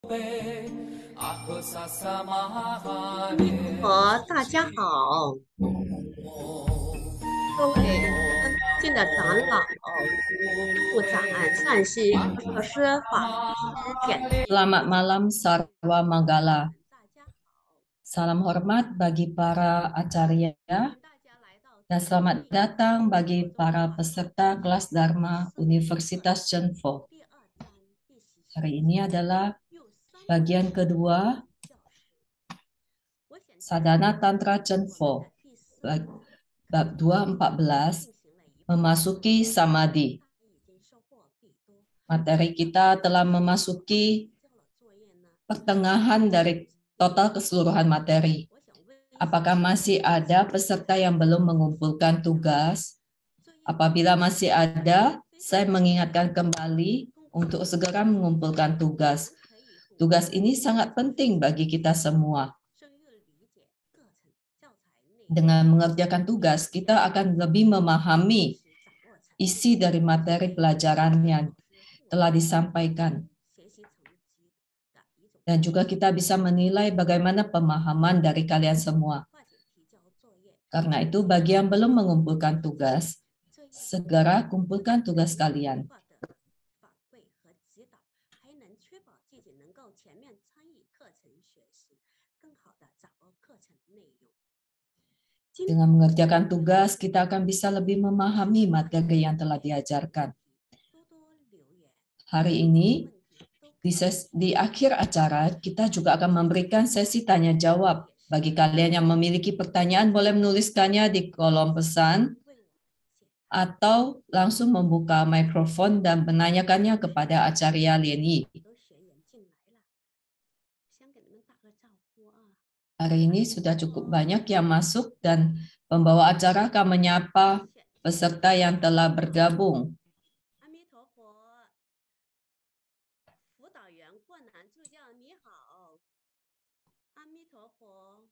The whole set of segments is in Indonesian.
大家好，各位尊敬的长老、部长、上师、科萨斯、法师、简弟，Selamat malam Sarwa Manggala. 大家好，Salam hormat bagi para acarya 欢迎大家来到 dan selamat 第 datang 中 bagi 中 para 法会 peserta kelas Dharma 圣地课 Universitas 程 Chenvo. 第二章第14 Hari 讲，ini adalah 用三个 bagian 字 kedua 教师。我想在 Sadhana 上一 Tantra 次我们 Chenvo 的第15 bab 讲课 bab 214进行了一半， memasuki 大 samadhi. 家已经收获必多。 Materi kita telah memasuki 交了作业呢， pertengahan dari total keseluruhan materi. 我想问一下， Apakah masih ada peserta yang belum mengumpulkan tugas? 作业 Apabila masih ada, saya mengingatkan kembali untuk segera mengumpulkan tugas. 可以补 Tugas ini sangat penting bagi kita semua. 深入理解课程教材内容， Dengan mengerjakan tugas, kita akan lebih memahami 掌握成 isi dari materi pelajaran yang telah disampaikan. 学习成绩的一种 Dan juga kita bisa menilai bagaimana pemahaman dari kalian semua. 快点提交作业。 Karena itu, bagi yang belum mengumpulkan tugas, 这样 segera kumpulkan tugas kalian. 化的反馈和指导，还能确保自己能够全面参与课程学习，更好的掌握课程内容。 Dengan mengerjakan tugas, kita akan bisa lebih memahami materi yang telah diajarkan. 多多留言， Hari ini, 问题都 di akhir acara, kita juga akan memberikan sesi tanya-jawab. Bagi kalian yang memiliki pertanyaan, boleh menuliskannya di kolom pesan 为我解答。 atau langsung membuka mikrofon dan menanyakannya kepada Acarya Leni. 很多学员进来了，先给你们打个招呼啊。 Hari ini sudah cukup banyak yang masuk dan pembawa acara akan menyapa peserta yang telah bergabung. 阿弥陀佛，辅导员霍南助教你好，阿弥陀佛。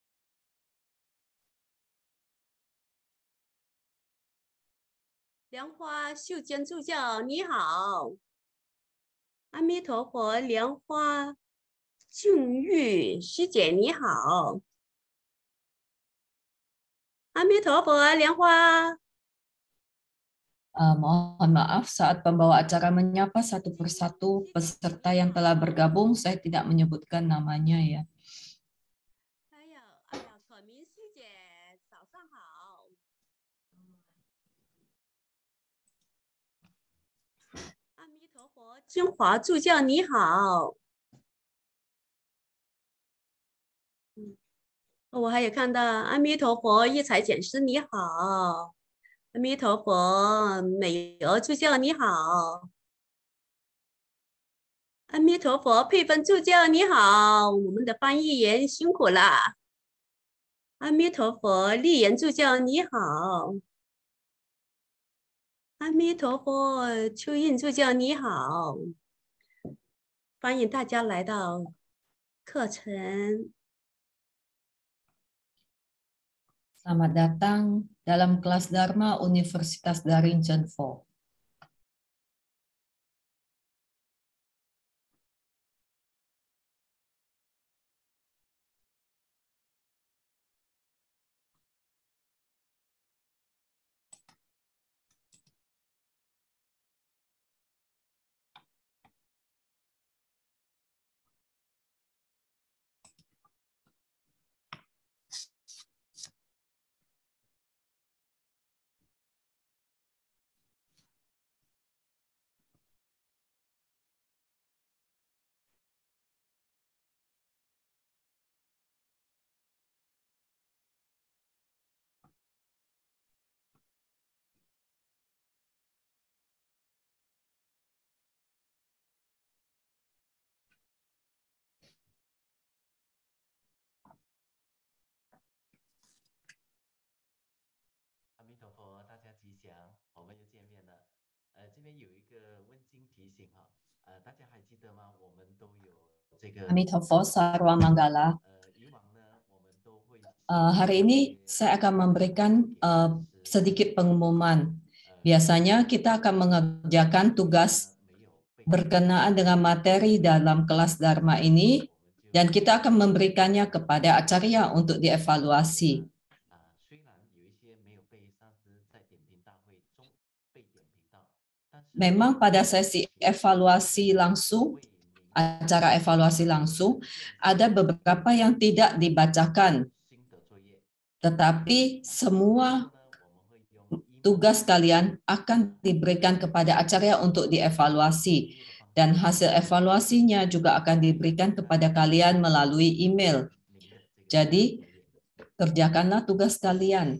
莲花秀娟助教你好，阿弥陀佛，莲花静玉师姐你好，阿弥陀佛，莲花。 Mohon maaf saat pembawa acara menyapa satu persatu peserta yang telah bergabung, saya tidak menyebutkan namanya ya. 哎呀，哎呀，可明师姐，早上好。阿弥陀佛，金华助教你好。我还有看到阿弥陀佛，一彩讲师你好，阿弥陀佛，美娥助教你好，阿弥陀佛，佩芬助教你好，我们的翻译员辛苦了。阿弥陀佛，丽妍助教你好，阿弥陀佛，秋韵助教你好，欢迎大家来到课程。 Selamat datang dalam kelas Dharma Universitas Daring Chenvo. Amitabha Sarwa Manggala. Hari ini saya akan memberikan sedikit pengumuman. Biasanya kita akan mengerjakan tugas berkenaan dengan materi dalam kelas Dharma ini, dan kita akan memberikannya kepada acarya untuk dievaluasi. Memang pada sesi evaluasi langsung, acara evaluasi langsung, ada beberapa yang tidak dibacakan, tetapi semua tugas kalian akan diberikan kepada acarya untuk dievaluasi, dan hasil evaluasinya juga akan diberikan kepada kalian melalui email. Jadi, kerjakanlah tugas kalian.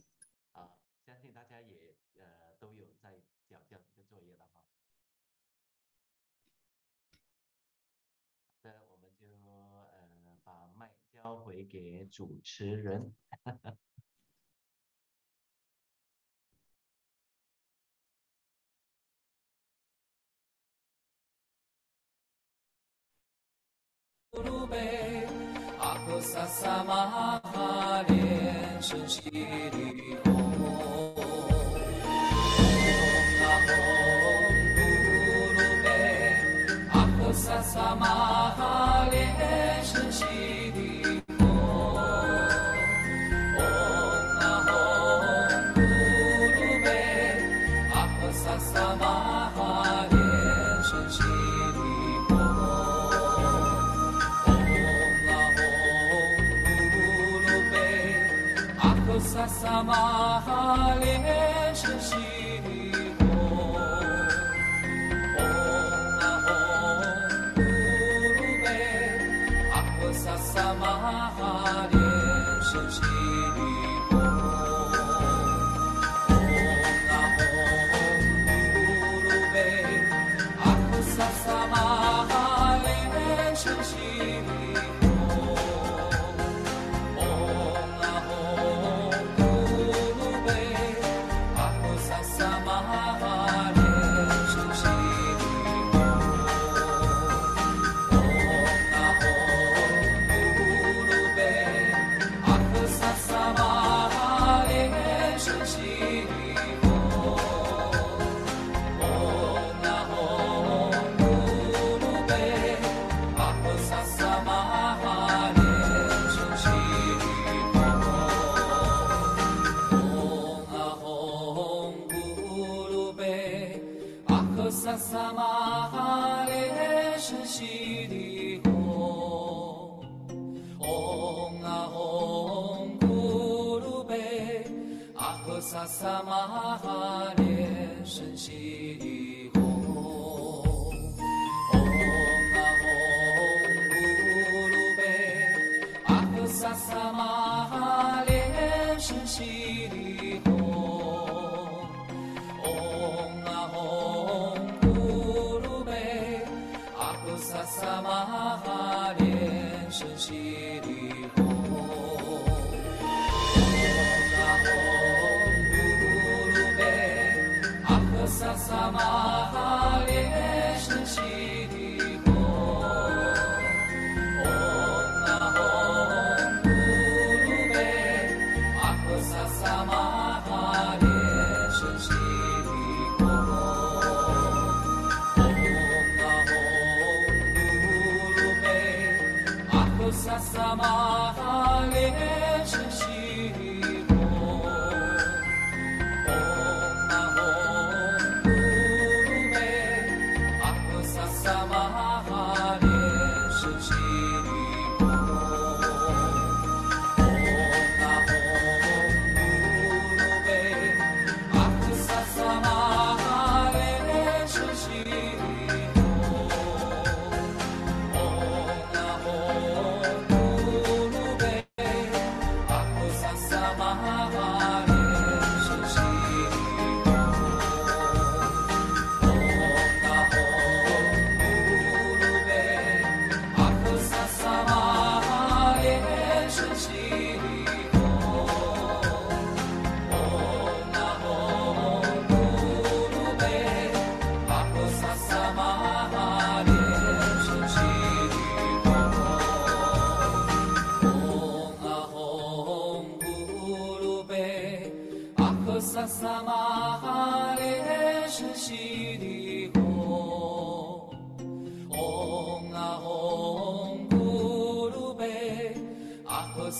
阿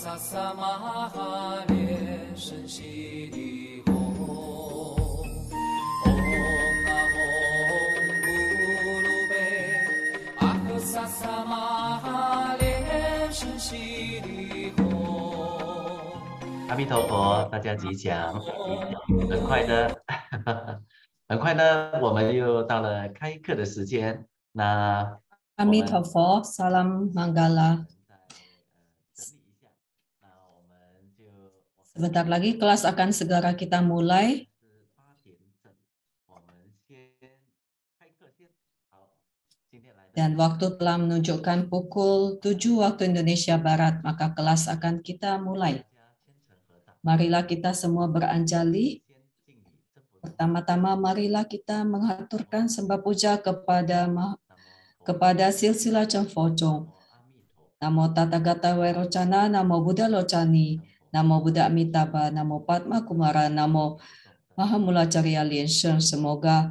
弥陀佛，大家吉祥。很快的，很快的，我们又到了开课的时间。那 Amitabha, salam manggala. Sebentar lagi kelas akan segera kita mulai. Dan waktu telah menunjukkan pukul 7 waktu Indonesia Barat, maka kelas akan kita mulai. Marilah kita semua beranjali. Pertama-tama marilah kita mengaturkan sembah puja kepada silsilah Cengfocong. Namo Tathagata Vairocana, Namo Buddha Locani, Namo Buddha Amitabha, Namo Padma Kumara, Namo Mahamulacarya Liensheng. Semoga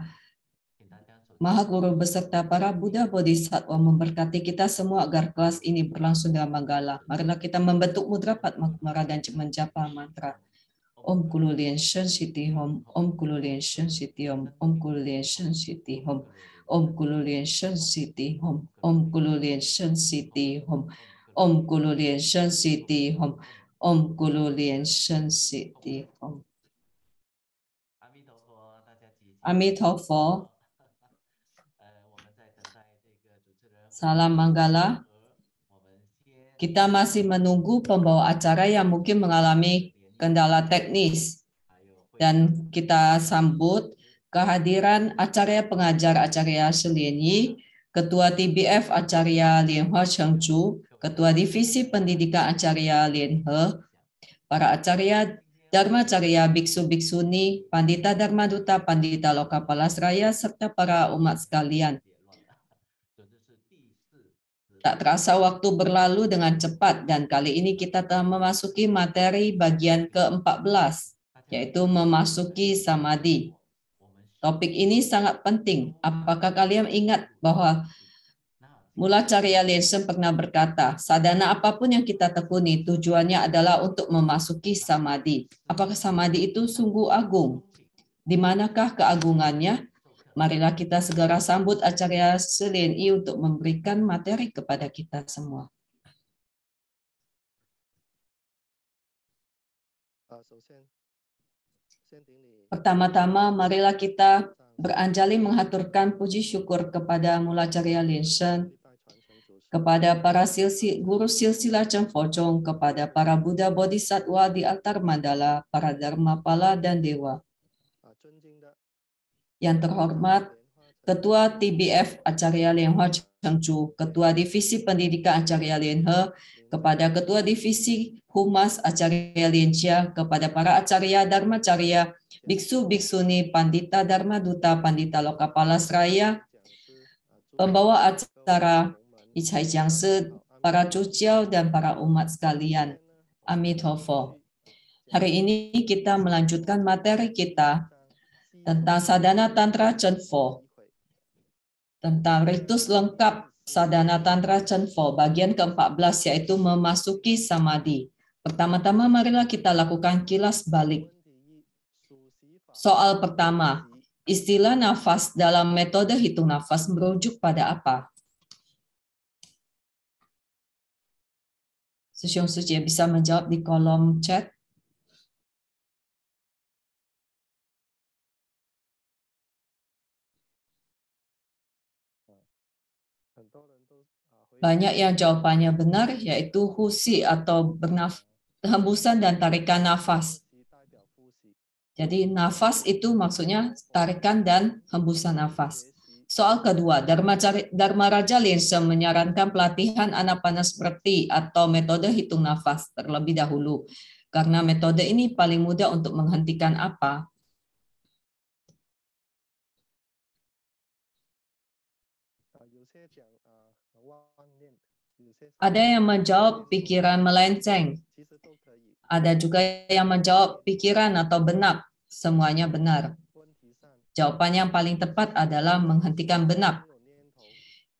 Maha Guru beserta para Buddha Bodhisattva memberkati kita semua agar kelas ini berlangsung dengan manggala. Marilah kita membentuk mudra Padma Kumara dan menjapa mantra. Om Kulu Liensheng Siti Hom, Om Kulu Liensheng Siti Hom, Om Kulu Liensheng Siti Hom, Om Kulu Liensheng Siti Hom, Om Kulu Liensheng Siti Hom, Om Kulu Liensheng Siti Hom, Om Kulu Liensheng Siti Hom. Amitabha. Salam manggala. Kita masih menunggu pembawa acara yang mungkin mengalami kendala teknis. Dan kita sambut kehadiran Acarya Pengajar Acarya Selienyi, Ketua TBF Acarya Lianhua Chengchu, Ketua Divisi Pendidikan Acarya Lianhe, para Acarya Dharmacarya Biksu-Biksuni, Pandita Dharma Duta, Pandita Loka Palasraya, serta para umat sekalian. Tak terasa waktu berlalu dengan cepat dan kali ini kita telah memasuki materi bagian ke-14, yaitu memasuki samadhi. Topik ini sangat penting. Apakah kalian ingat bahwa Mulacarya Liensheng pernah berkata, sadhana apapun yang kita tekuni tujuannya adalah untuk memasuki samadhi. Apakah samadhi itu sungguh agung? Di manakah keagungannya? Marilah kita segera sambut Acarya Selienyi untuk memberikan materi kepada kita semua. Pertama-tama, marilah kita beranjali mengaturkan puji syukur kepada Mulacarya Liensheng, kepada para guru silsilah Cengfocong, kepada para Buddha Bodhisattva di altar mandala, para Dharmapala dan Dewa. Yang terhormat, Ketua TBF Acarya Lianhua Chengchu, Ketua Divisi Pendidikan Acarya Lianhe, kepada Ketua Divisi Humas Acarya Lianxia, kepada para Acarya Dharmacarya, Biksu-Biksuni, Pandita Dharma Duta, Pandita Loka Palasraya, pembawa acara, Ichai Jiangse, para cuciau, dan para umat sekalian. Amitabha. Hari ini kita melanjutkan materi kita tentang sadhana tantra Chenfo, tentang ritus lengkap sadhana tantra Chenfo bagian ke-14, yaitu memasuki samadhi. Pertama-tama marilah kita lakukan kilas balik. Soal pertama, istilah nafas dalam metode hitung nafas merujuk pada apa? Siung Suci bisa menjawab di kolom chat. Banyak yang jawabannya benar, yaitu husi atau hembusan dan tarikan nafas. Jadi nafas itu maksudnya tarikan dan hembusan nafas. Soal kedua, Dharmaraja Liensheng menyarankan pelatihan anapanasati atau metode hitung nafas terlebih dahulu. Karena metode ini paling mudah untuk menghentikan apa? Ada yang menjawab pikiran melenceng. Ada juga yang menjawab pikiran atau benak. Semuanya benar. Jawaban yang paling tepat adalah menghentikan benak.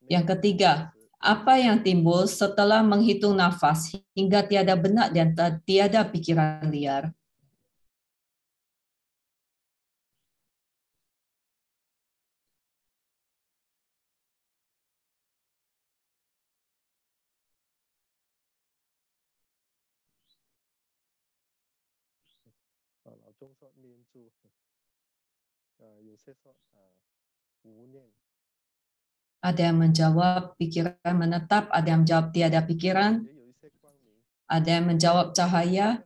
Yang ketiga, Apa yang timbul setelah menghitung nafas hingga tiada benak dan tiada pikiran liar? Ada yang menjawab pikiran menetap, ada yang menjawab tiada pikiran, ada yang menjawab cahaya.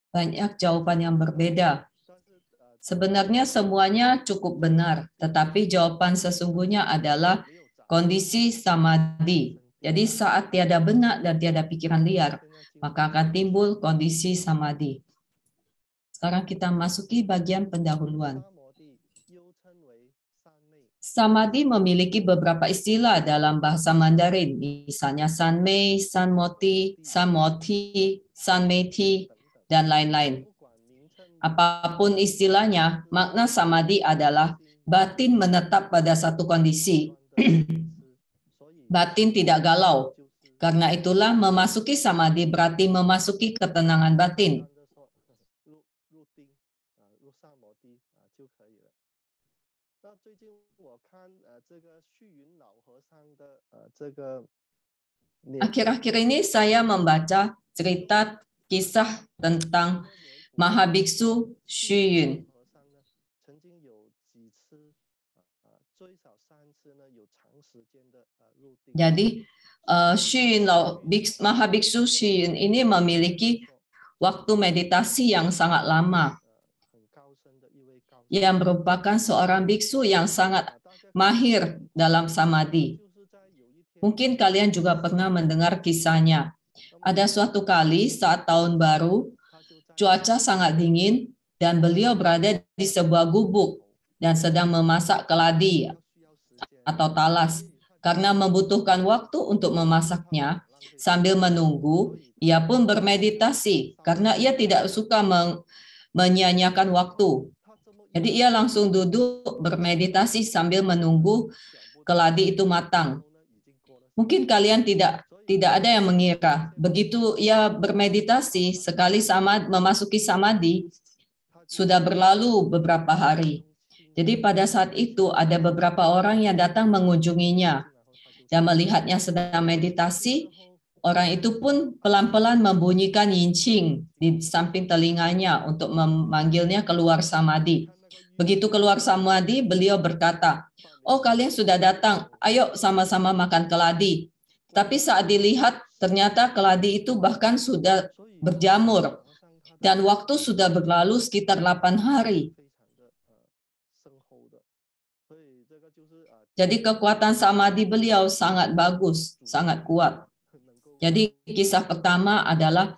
Banyak jawaban yang berbeda. Sebenarnya semuanya cukup benar, tetapi jawaban sesungguhnya adalah kondisi samadhi. Jadi saat tiada benak dan tiada pikiran liar, maka akan timbul kondisi samadhi. Sekarang kita masuki bagian pendahuluan. Samadhi memiliki beberapa istilah dalam bahasa Mandarin, misalnya sanmei, sanmoti, sanmoti, sanmeti, dan lain-lain. Apapun istilahnya, makna samadhi adalah batin menetap pada satu kondisi. Batin tidak galau. Karena itulah memasuki samadhi berarti memasuki ketenangan batin. Akhir-akhir ini saya membaca cerita kisah tentang Mahabiksu Xu Yun. Jadi Mahabiksu Xu Yun ini memiliki waktu meditasi yang sangat lama. Ia merupakan seorang biksu yang sangat mahir dalam samadhi. Mungkin kalian juga pernah mendengar kisahnya. Ada suatu kali saat tahun baru, cuaca sangat dingin dan beliau berada di sebuah gubuk dan sedang memasak keladi atau talas. Karena membutuhkan waktu untuk memasaknya, sambil menunggu, ia pun bermeditasi karena ia tidak suka menyia-nyiakan waktu. Jadi ia langsung duduk bermeditasi sambil menunggu keladi itu matang. Mungkin kalian tidak ada yang mengira, begitu ia bermeditasi, sekali memasuki samadhi, sudah berlalu beberapa hari. Jadi pada saat itu ada beberapa orang yang datang mengunjunginya dan melihatnya sedang meditasi. Orang itu pun pelan-pelan membunyikan yincing di samping telinganya untuk memanggilnya keluar samadhi. Begitu keluar samadhi, beliau berkata, "Oh, kalian sudah datang, ayo sama-sama makan keladi." Tapi saat dilihat, ternyata keladi itu bahkan sudah berjamur dan waktu sudah berlalu sekitar 8 hari. Jadi kekuatan samadhi beliau sangat bagus, sangat kuat. Jadi kisah pertama adalah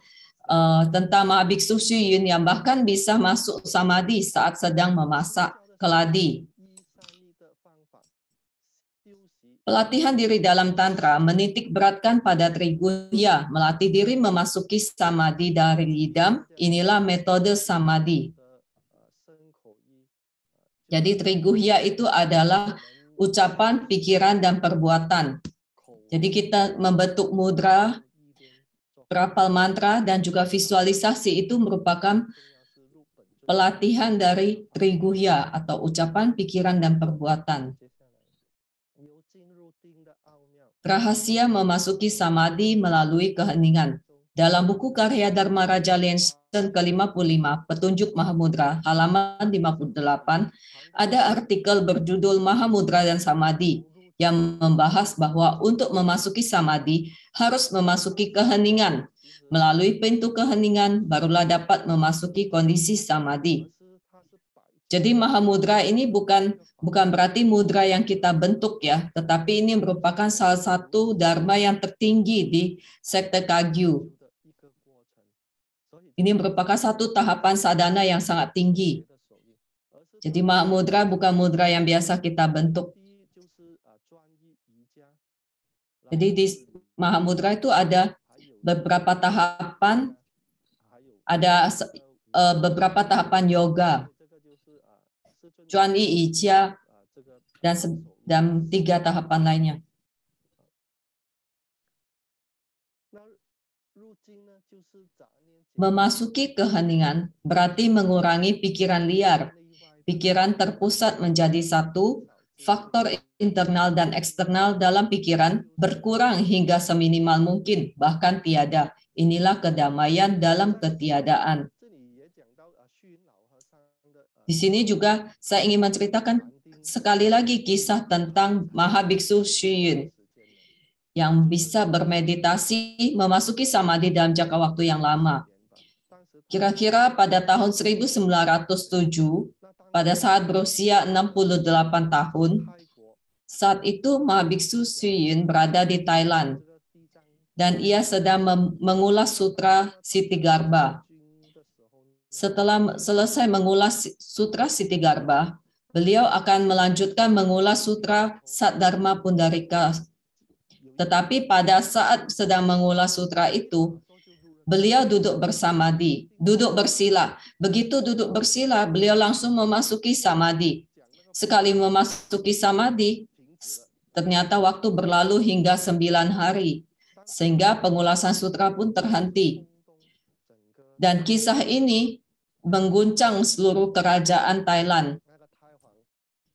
tentang Mahabiksu Xu Yun yang bahkan bisa masuk samadhi saat sedang memasak keladi. Pelatihan diri dalam tantra menitik beratkan pada triguhya, melatih diri memasuki samadhi dari idam. Inilah metode samadhi. Jadi triguhya itu adalah ucapan, pikiran, dan perbuatan. Jadi kita membentuk mudra, berapal mantra, dan juga visualisasi itu merupakan pelatihan dari triguhya atau ucapan, pikiran, dan perbuatan. Rahasia memasuki samadhi melalui keheningan. Dalam buku karya Dharma Raja Lensen ke-55, Petunjuk Mahamudra, halaman 58, ada artikel berjudul Mahamudra dan Samadhi yang membahas bahwa untuk memasuki samadhi harus memasuki keheningan. Melalui pintu keheningan barulah dapat memasuki kondisi samadhi. Jadi Mahamudra ini bukan berarti mudra yang kita bentuk ya, tetapi ini merupakan salah satu dharma yang tertinggi di sekte Kagyu. Ini merupakan satu tahapan sadhana yang sangat tinggi. Jadi Mahamudra bukan mudra yang biasa kita bentuk. Jadi di Mahamudra itu ada beberapa tahapan, ada beberapa tahapan yoga, Chuan Yi Jia, dan 3 tahapan lainnya. Memasuki keheningan berarti mengurangi pikiran liar. Pikiran terpusat menjadi satu, faktor internal dan eksternal dalam pikiran berkurang hingga seminimal mungkin, bahkan tiada. Inilah kedamaian dalam ketiadaan. Di sini juga saya ingin menceritakan sekali lagi kisah tentang Mahabiksu Shuyun yang bisa bermeditasi memasuki samadhi dalam jangka waktu yang lama. Kira-kira pada tahun 1907, pada saat berusia 68 tahun, saat itu Mahabiksu Shuyun berada di Thailand dan ia sedang mengulas Sutra Ksitigarbha. Setelah selesai mengulas Sutra Ksitigarbha, beliau akan melanjutkan mengulas Sutra Saddharma Pundarika. Tetapi pada saat sedang mengulas sutra itu, beliau duduk bersamadhi, duduk bersila. Begitu duduk bersila, beliau langsung memasuki samadhi. Sekali memasuki samadhi, ternyata waktu berlalu hingga 9 hari, sehingga pengulasan sutra pun terhenti. Dan kisah ini mengguncang seluruh kerajaan Thailand.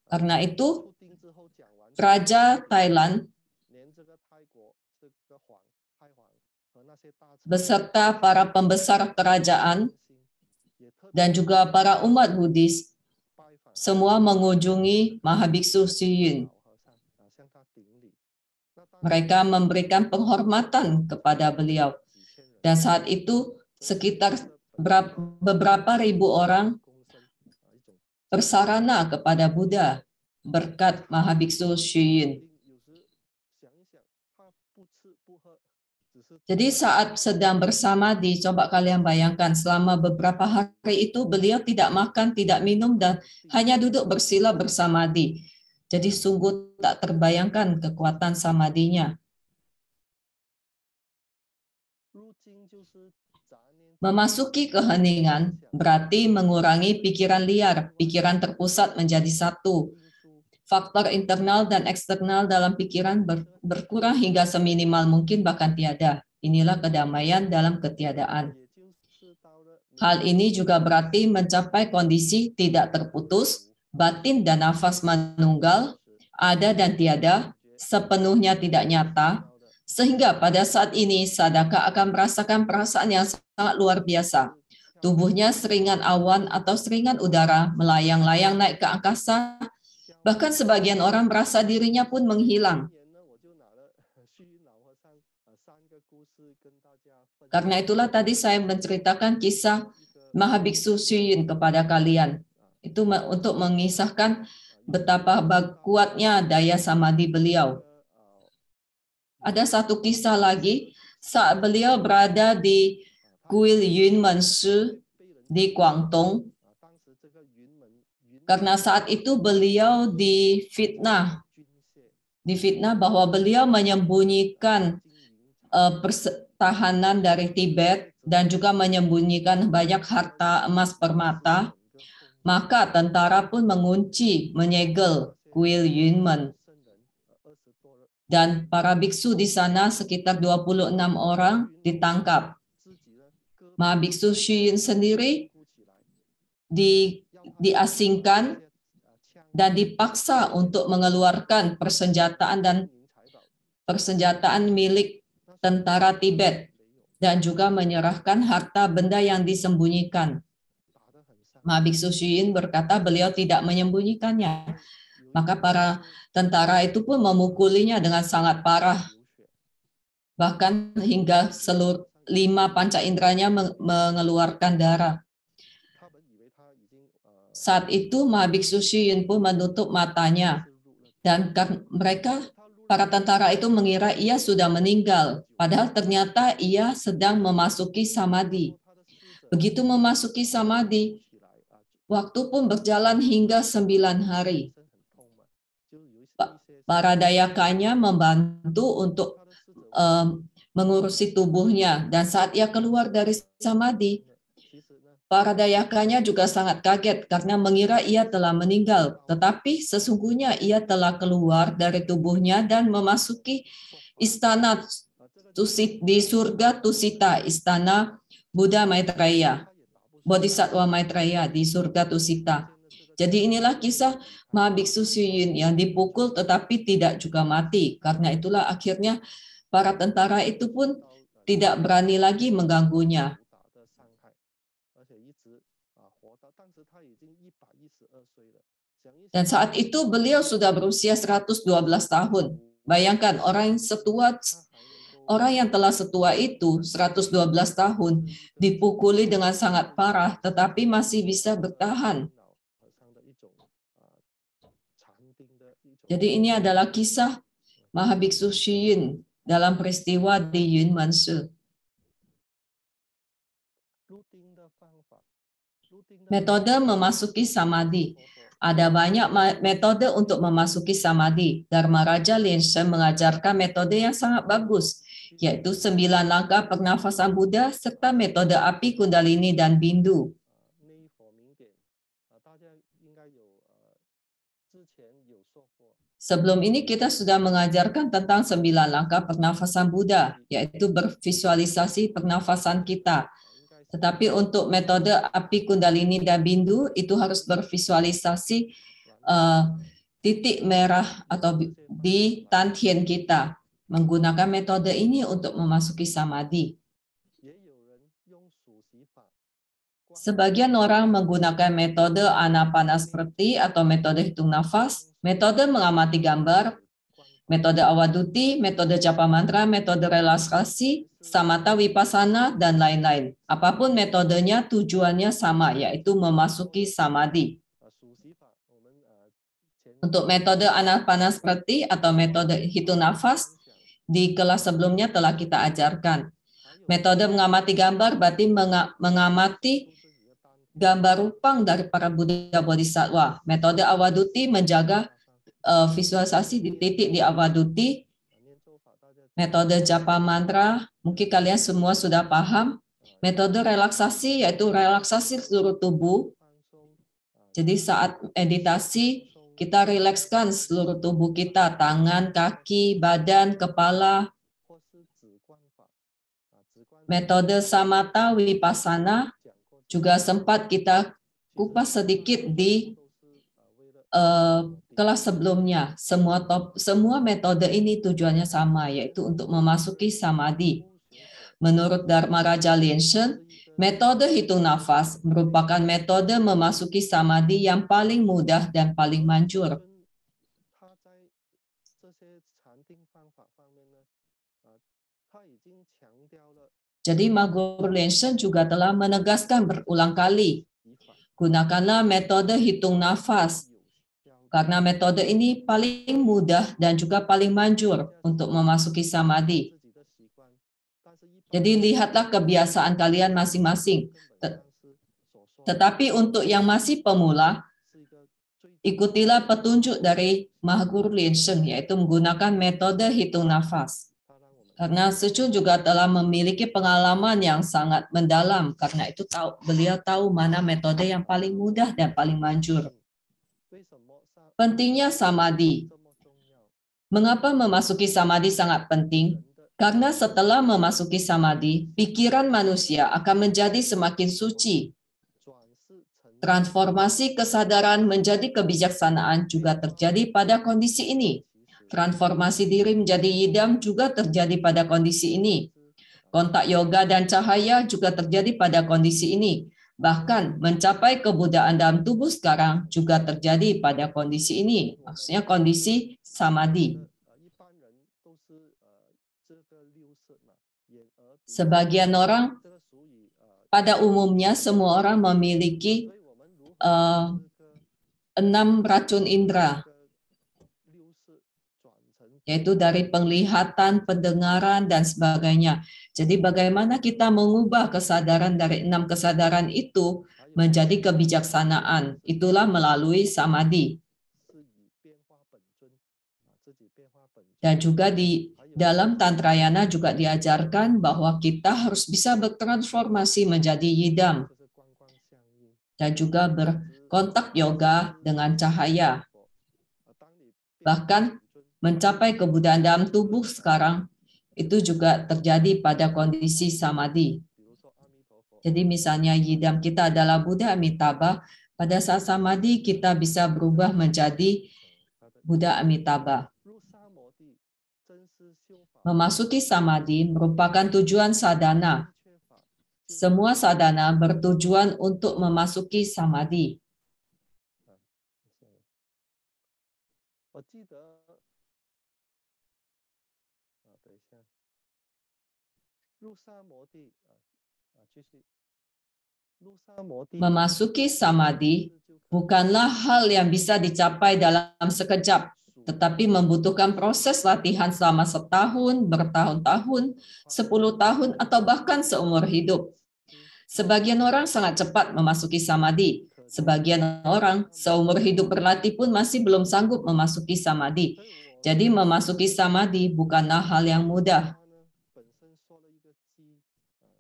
Karena itu, Raja Thailand beserta para pembesar kerajaan dan juga para umat Buddhis semua mengunjungi Mahabiksu Shuyun. Mereka memberikan penghormatan kepada beliau. Dan saat itu sekitar beberapa ribu orang bersarana kepada Buddha berkat Mahabiksu Shuyun. Jadi saat sedang bersamadhi, coba kalian bayangkan selama beberapa hari itu beliau tidak makan, tidak minum, dan hanya duduk bersila bersamadhi. Jadi sungguh tak terbayangkan kekuatan samadhinya. Memasuki keheningan berarti mengurangi pikiran liar, pikiran terpusat menjadi satu. Faktor internal dan eksternal dalam pikiran berkurang hingga seminimal mungkin bahkan tiada. Inilah kedamaian dalam ketiadaan. Hal ini juga berarti mencapai kondisi tidak terputus, batin dan nafas manunggal, ada dan tiada, sepenuhnya tidak nyata, sehingga pada saat ini sadaka akan merasakan perasaan yang sangat luar biasa. Tubuhnya seringan awan atau seringan udara, melayang-layang naik ke angkasa. Bahkan sebagian orang merasa dirinya pun menghilang. Karena itulah tadi saya menceritakan kisah Mahabiksu Shuyun kepada kalian. Itu untuk mengisahkan betapa kuatnya daya samadhi beliau. Ada satu kisah lagi, saat beliau berada di kuil Yunmen Shi di Guangdong. Karena saat itu beliau difitnah bahwa beliau menyembunyikan pertahanan dari Tibet dan juga menyembunyikan banyak harta emas permata. Maka tentara pun mengunci, menyegel kuil Yunmen. Dan para biksu di sana sekitar 26 orang ditangkap. Mahabiksu Shuyun sendiri diasingkan dan dipaksa untuk mengeluarkan persenjataan milik tentara Tibet dan juga menyerahkan harta benda yang disembunyikan. Mahabiksu Shuyun berkata beliau tidak menyembunyikannya. Maka para tentara itu pun memukulinya dengan sangat parah. Bahkan hingga seluruh 5 panca inderanya mengeluarkan darah. Saat itu Mahabiksu Shuyun pun menutup matanya dan para tentara itu mengira ia sudah meninggal, padahal ternyata ia sedang memasuki samadhi. Begitu memasuki samadhi, waktu pun berjalan hingga 9 hari. Para dayakanya membantu untuk mengurusi tubuhnya dan saat ia keluar dari samadhi, para dayakanya juga sangat kaget karena mengira ia telah meninggal, tetapi sesungguhnya ia telah keluar dari tubuhnya dan memasuki istana di surga Tusita, istana Buddha Maitreya, Bodhisattva Maitreya di surga Tusita. Jadi inilah kisah Mahabiksu Xu Yun yang dipukul tetapi tidak juga mati. Karena itulah akhirnya para tentara itu pun tidak berani lagi mengganggunya. Dan saat itu beliau sudah berusia 112 tahun. Bayangkan orang yang telah setua itu 112 tahun dipukuli dengan sangat parah tetapi masih bisa bertahan. Jadi ini adalah kisah Mahabiksu Xu Yun dalam peristiwa di Yun Mansu. Metode memasuki samadhi. Ada banyak metode untuk memasuki samadhi. Dharma Raja Linshen mengajarkan metode yang sangat bagus, yaitu 9 langkah pernafasan Buddha serta metode api kundalini dan bindu. Sebelum ini kita sudah mengajarkan tentang 9 langkah pernafasan Buddha, yaitu bervisualisasi pernafasan kita. Tetapi untuk metode api kundalini dan bindu itu harus bervisualisasi titik merah atau di tantien kita. Menggunakan metode ini untuk memasuki samadhi. Sebagian orang menggunakan metode anapanasati atau metode hitung nafas, metode mengamati gambar, metode awaduti, metode japa mantra, metode relaksasi, samatha vipassana, dan lain-lain. Apapun metodenya, tujuannya sama, yaitu memasuki samadhi. Untuk metode anapanasati atau metode hitung nafas, di kelas sebelumnya telah kita ajarkan. Metode mengamati gambar berarti mengamati gambar rupang dari para Buddha Bodhisattva. Metode awaduti menjaga visualisasi di titik di awaduti. Metode japa mantra, mungkin kalian semua sudah paham. Metode relaksasi yaitu relaksasi seluruh tubuh. Jadi saat meditasi kita rilekskan seluruh tubuh kita, tangan, kaki, badan, kepala. Metode samatha vipassana juga sempat kita kupas sedikit di kelas sebelumnya. Semua metode ini tujuannya sama, yaitu untuk memasuki samadhi. Menurut Dharma Raja Linshen, metode hitung nafas merupakan metode memasuki samadhi yang paling mudah dan paling manjur. Jadi Mahaguru Linshen juga telah menegaskan berulang kali, gunakanlah metode hitung nafas, karena metode ini paling mudah dan juga paling manjur untuk memasuki samadhi. Jadi lihatlah kebiasaan kalian masing-masing. Tetapi untuk yang masih pemula, ikutilah petunjuk dari Mahaguru Linshen, yaitu menggunakan metode hitung nafas. Karena Sucu juga telah memiliki pengalaman yang sangat mendalam, karena itu beliau tahu mana metode yang paling mudah dan paling manjur. Pentingnya samadhi. Mengapa memasuki samadhi sangat penting? Karena setelah memasuki samadhi, pikiran manusia akan menjadi semakin suci. Transformasi kesadaran menjadi kebijaksanaan juga terjadi pada kondisi ini. Transformasi diri menjadi yidam juga terjadi pada kondisi ini. Kontak yoga dan cahaya juga terjadi pada kondisi ini. Bahkan mencapai kebudaan dalam tubuh sekarang juga terjadi pada kondisi ini. Maksudnya kondisi samadhi. Sebagian orang, pada umumnya semua orang memiliki 6 racun indera, yaitu dari penglihatan, pendengaran, dan sebagainya. Jadi bagaimana kita mengubah kesadaran dari 6 kesadaran itu menjadi kebijaksanaan? Itulah melalui samadhi. Dan juga di dalam Tantrayana juga diajarkan bahwa kita harus bisa bertransformasi menjadi yidam. Dan juga berkontak yoga dengan cahaya. Bahkan mencapai kebudaan dalam tubuh sekarang itu juga terjadi pada kondisi samadhi. Jadi misalnya yidam kita adalah Buddha Amitabha, pada saat samadhi kita bisa berubah menjadi Buddha Amitabha. Memasuki samadhi merupakan tujuan sadhana. Semua sadhana bertujuan untuk memasuki samadhi. Memasuki samadhi bukanlah hal yang bisa dicapai dalam sekejap, tetapi membutuhkan proses latihan selama setahun, bertahun-tahun, 10 tahun, atau bahkan seumur hidup. Sebagian orang sangat cepat memasuki samadhi. Sebagian orang seumur hidup berlatih pun masih belum sanggup memasuki samadhi. Jadi memasuki samadhi bukanlah hal yang mudah.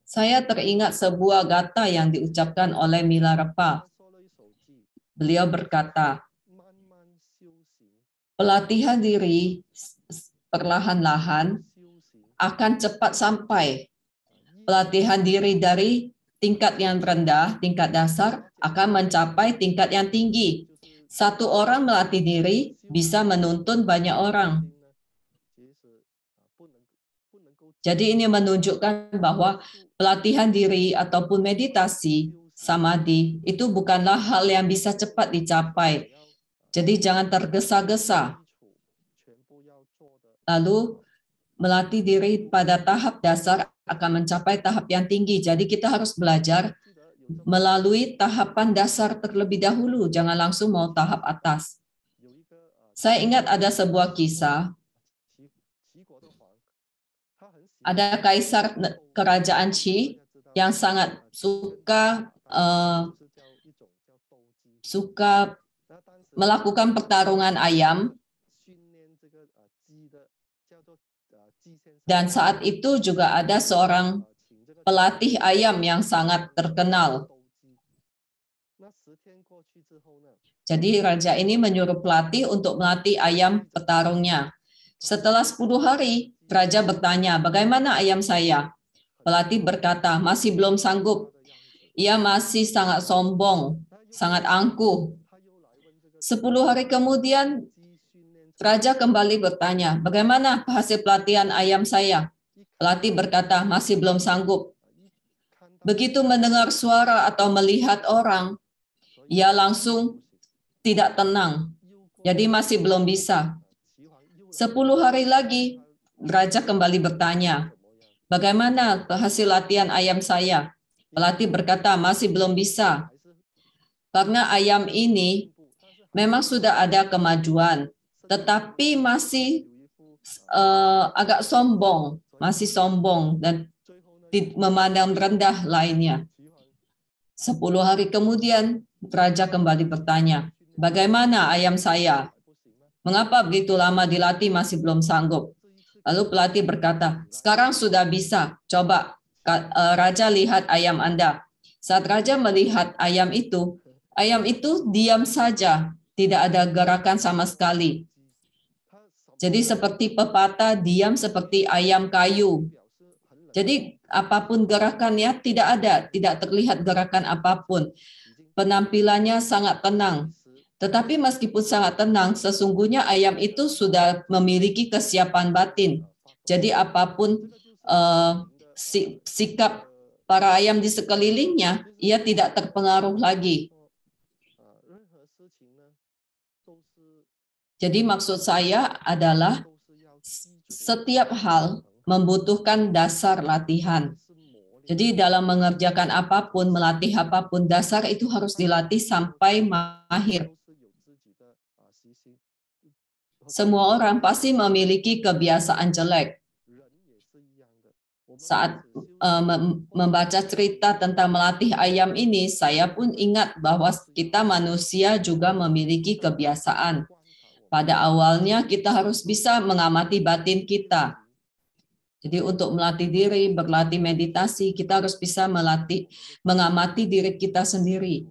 Saya teringat sebuah kata yang diucapkan oleh Milarepa. Beliau berkata, pelatihan diri perlahan-lahan akan cepat sampai. Pelatihan diri dari tingkat yang rendah, tingkat dasar, akan mencapai tingkat yang tinggi. Satu orang melatih diri bisa menuntun banyak orang. Jadi ini menunjukkan bahwa pelatihan diri ataupun meditasi, samadhi, itu bukanlah hal yang bisa cepat dicapai. Jadi jangan tergesa-gesa. Lalu melatih diri pada tahap dasar akan mencapai tahap yang tinggi. Jadi kita harus belajar melalui tahapan dasar terlebih dahulu, jangan langsung mau tahap atas. Saya ingat ada sebuah kisah. Ada kaisar kerajaan Qi yang sangat suka melakukan pertarungan ayam, dan saat itu juga ada seorang pelatih ayam yang sangat terkenal. Jadi raja ini menyuruh pelatih untuk melatih ayam petarungnya. Setelah 10 hari, raja bertanya, bagaimana ayam saya? Pelatih berkata, masih belum sanggup. Ia masih sangat sombong, sangat angkuh. 10 hari kemudian, raja kembali bertanya, bagaimana hasil pelatihan ayam saya? Pelatih berkata, masih belum sanggup. Begitu mendengar suara atau melihat orang, ia langsung tidak tenang. Jadi masih belum bisa. 10 hari lagi, raja kembali bertanya, bagaimana hasil latihan ayam saya? Pelatih berkata, masih belum bisa. Karena ayam ini memang sudah ada kemajuan, tetapi masih agak sombong, dan memandang rendah lainnya. 10 hari kemudian, raja kembali bertanya, bagaimana ayam saya? Mengapa begitu lama dilatih masih belum sanggup? Lalu pelatih berkata, sekarang sudah bisa, coba raja lihat ayam Anda. Saat raja melihat ayam itu diam saja, tidak ada gerakan sama sekali. Jadi seperti pepatah, diam seperti ayam kayu. Jadi apapun gerakannya tidak terlihat gerakan apapun. Penampilannya sangat tenang. Tetapi meskipun sangat tenang, sesungguhnya ayam itu sudah memiliki kesiapan batin. Jadi apapun sikap para ayam di sekelilingnya, ia tidak terpengaruh lagi. Jadi maksud saya adalah setiap hal membutuhkan dasar latihan. Jadi dalam mengerjakan apapun, melatih apapun, dasar itu harus dilatih sampai mahir. Semua orang pasti memiliki kebiasaan jelek. Saat membaca cerita tentang melatih ayam ini, saya pun ingat bahwa kita manusia juga memiliki kebiasaan. Pada awalnya kita harus bisa mengamati batin kita. Jadi untuk melatih diri, berlatih meditasi, kita harus bisa mengamati diri kita sendiri.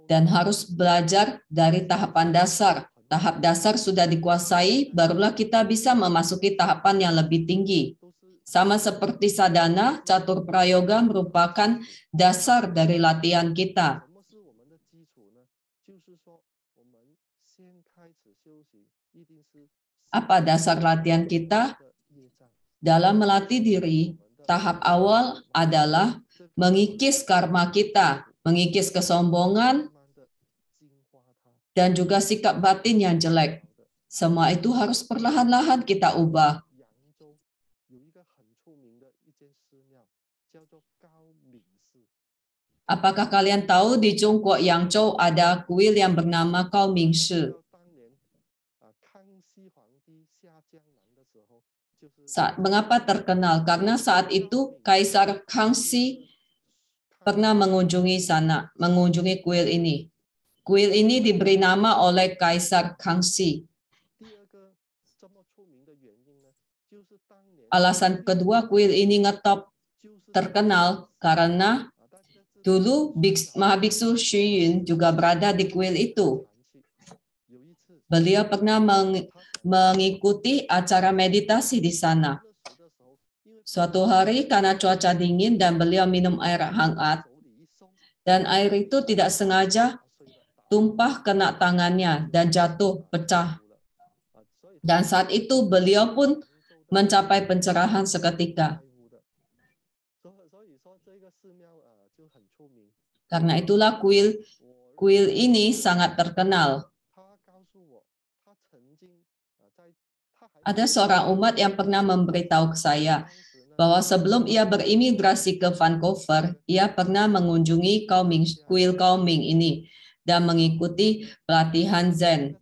Dan harus belajar dari tahapan dasar. tahap dasar sudah dikuasai, barulah kita bisa memasuki tahapan yang lebih tinggi. Sama seperti sadhana, catur prayoga merupakan dasar dari latihan kita. Apa dasar latihan kita? Dalam melatih diri, tahap awal adalah mengikis karma kita, mengikis kesombongan, dan juga sikap batin yang jelek. Semua itu harus perlahan-lahan kita ubah. Apakah kalian tahu di Zhongguo Yangzhou ada kuil yang bernama Gao Mingshi? Mengapa terkenal? Karena saat itu Kaisar Kangxi pernah mengunjungi mengunjungi kuil ini. Kuil ini diberi nama oleh Kaisar Kangxi. Alasan kedua kuil ini terkenal karena dulu Mahabiksu Xu Yun juga berada di kuil itu. Beliau pernah mengikuti acara meditasi di sana. Suatu hari karena cuaca dingin dan beliau minum air hangat, dan air itu tidak sengaja tumpah kena tangannya dan jatuh pecah. Dan saat itu beliau pun mencapai pencerahan seketika. Karena itulah kuil ini sangat terkenal. Ada seorang umat yang pernah memberitahu ke saya bahwa sebelum ia berimigrasi ke Vancouver, ia pernah mengunjungi kuil Kaoming ini dan mengikuti pelatihan Zen,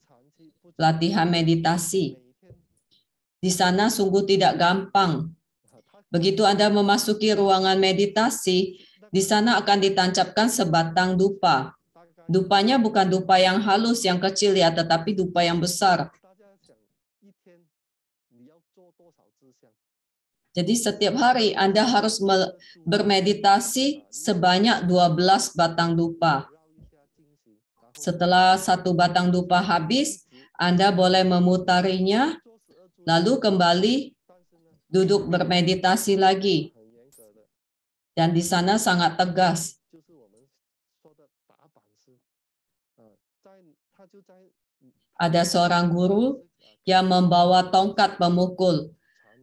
pelatihan meditasi. Di sana sungguh tidak gampang. Begitu Anda memasuki ruangan meditasi, di sana akan ditancapkan sebatang dupa. Dupanya bukan dupa yang halus, yang kecil ya, tetapi dupa yang besar. Jadi setiap hari Anda harus bermeditasi sebanyak 12 batang dupa. Setelah satu batang dupa habis, Anda boleh memutarinya, lalu kembali duduk bermeditasi lagi. Dan di sana sangat tegas. Ada seorang guru yang membawa tongkat pemukul.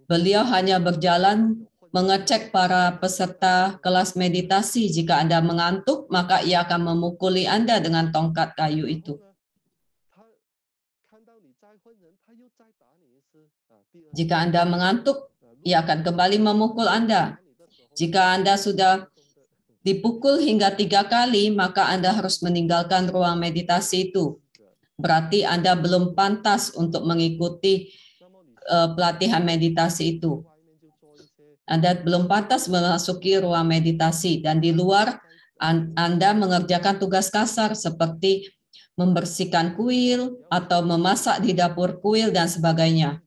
Beliau hanya berjalan mengecek para peserta kelas meditasi. Jika Anda mengantuk, maka ia akan memukuli Anda dengan tongkat kayu itu. Jika Anda mengantuk, ia akan kembali memukul Anda. Jika Anda sudah dipukul hingga 3 kali, maka Anda harus meninggalkan ruang meditasi itu. Berarti Anda belum pantas untuk mengikuti pelatihan meditasi itu. Anda belum pantas memasuki ruang meditasi, dan di luar Anda mengerjakan tugas kasar seperti membersihkan kuil atau memasak di dapur kuil dan sebagainya.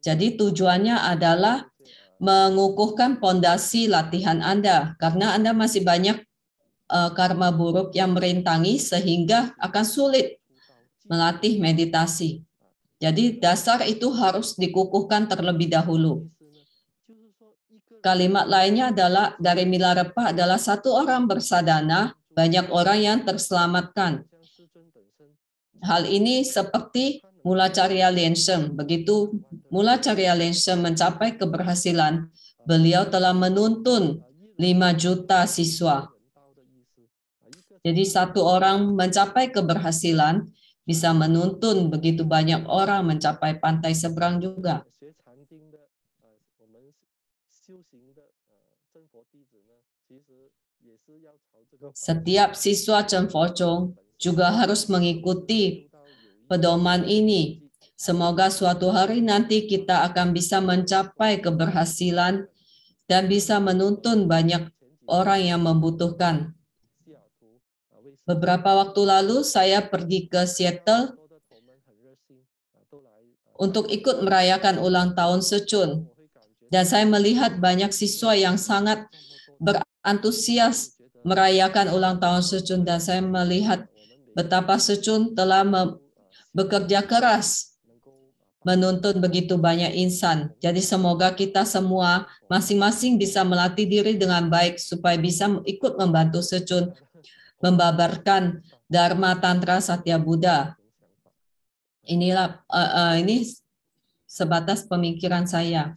Jadi tujuannya adalah mengukuhkan pondasi latihan Anda, karena Anda masih banyak karma buruk yang merintangi sehingga akan sulit melatih meditasi. Jadi dasar itu harus dikukuhkan terlebih dahulu. Kalimat lainnya adalah dari Milarepa adalah satu orang bersadhana, banyak orang yang terselamatkan. Hal ini seperti Mula Carya Lensem. Begitu Mula Carya Lensem mencapai keberhasilan, beliau telah menuntun 5 juta siswa. Jadi satu orang mencapai keberhasilan bisa menuntun begitu banyak orang mencapai pantai seberang juga. Setiap siswa Chen Fo-chong juga harus mengikuti pedoman ini. Semoga suatu hari nanti kita akan bisa mencapai keberhasilan dan bisa menuntun banyak orang yang membutuhkan. Beberapa waktu lalu saya pergi ke Seattle untuk ikut merayakan ulang tahun Secun. Dan saya melihat banyak siswa yang sangat berantusias merayakan ulang tahun Secun, dan saya melihat betapa Secun telah bekerja keras menuntun begitu banyak insan. Jadi semoga kita semua masing-masing bisa melatih diri dengan baik supaya bisa ikut membantu Secun membabarkan Dharma Tantra Satya Buddha. Inilah ini sebatas pemikiran saya.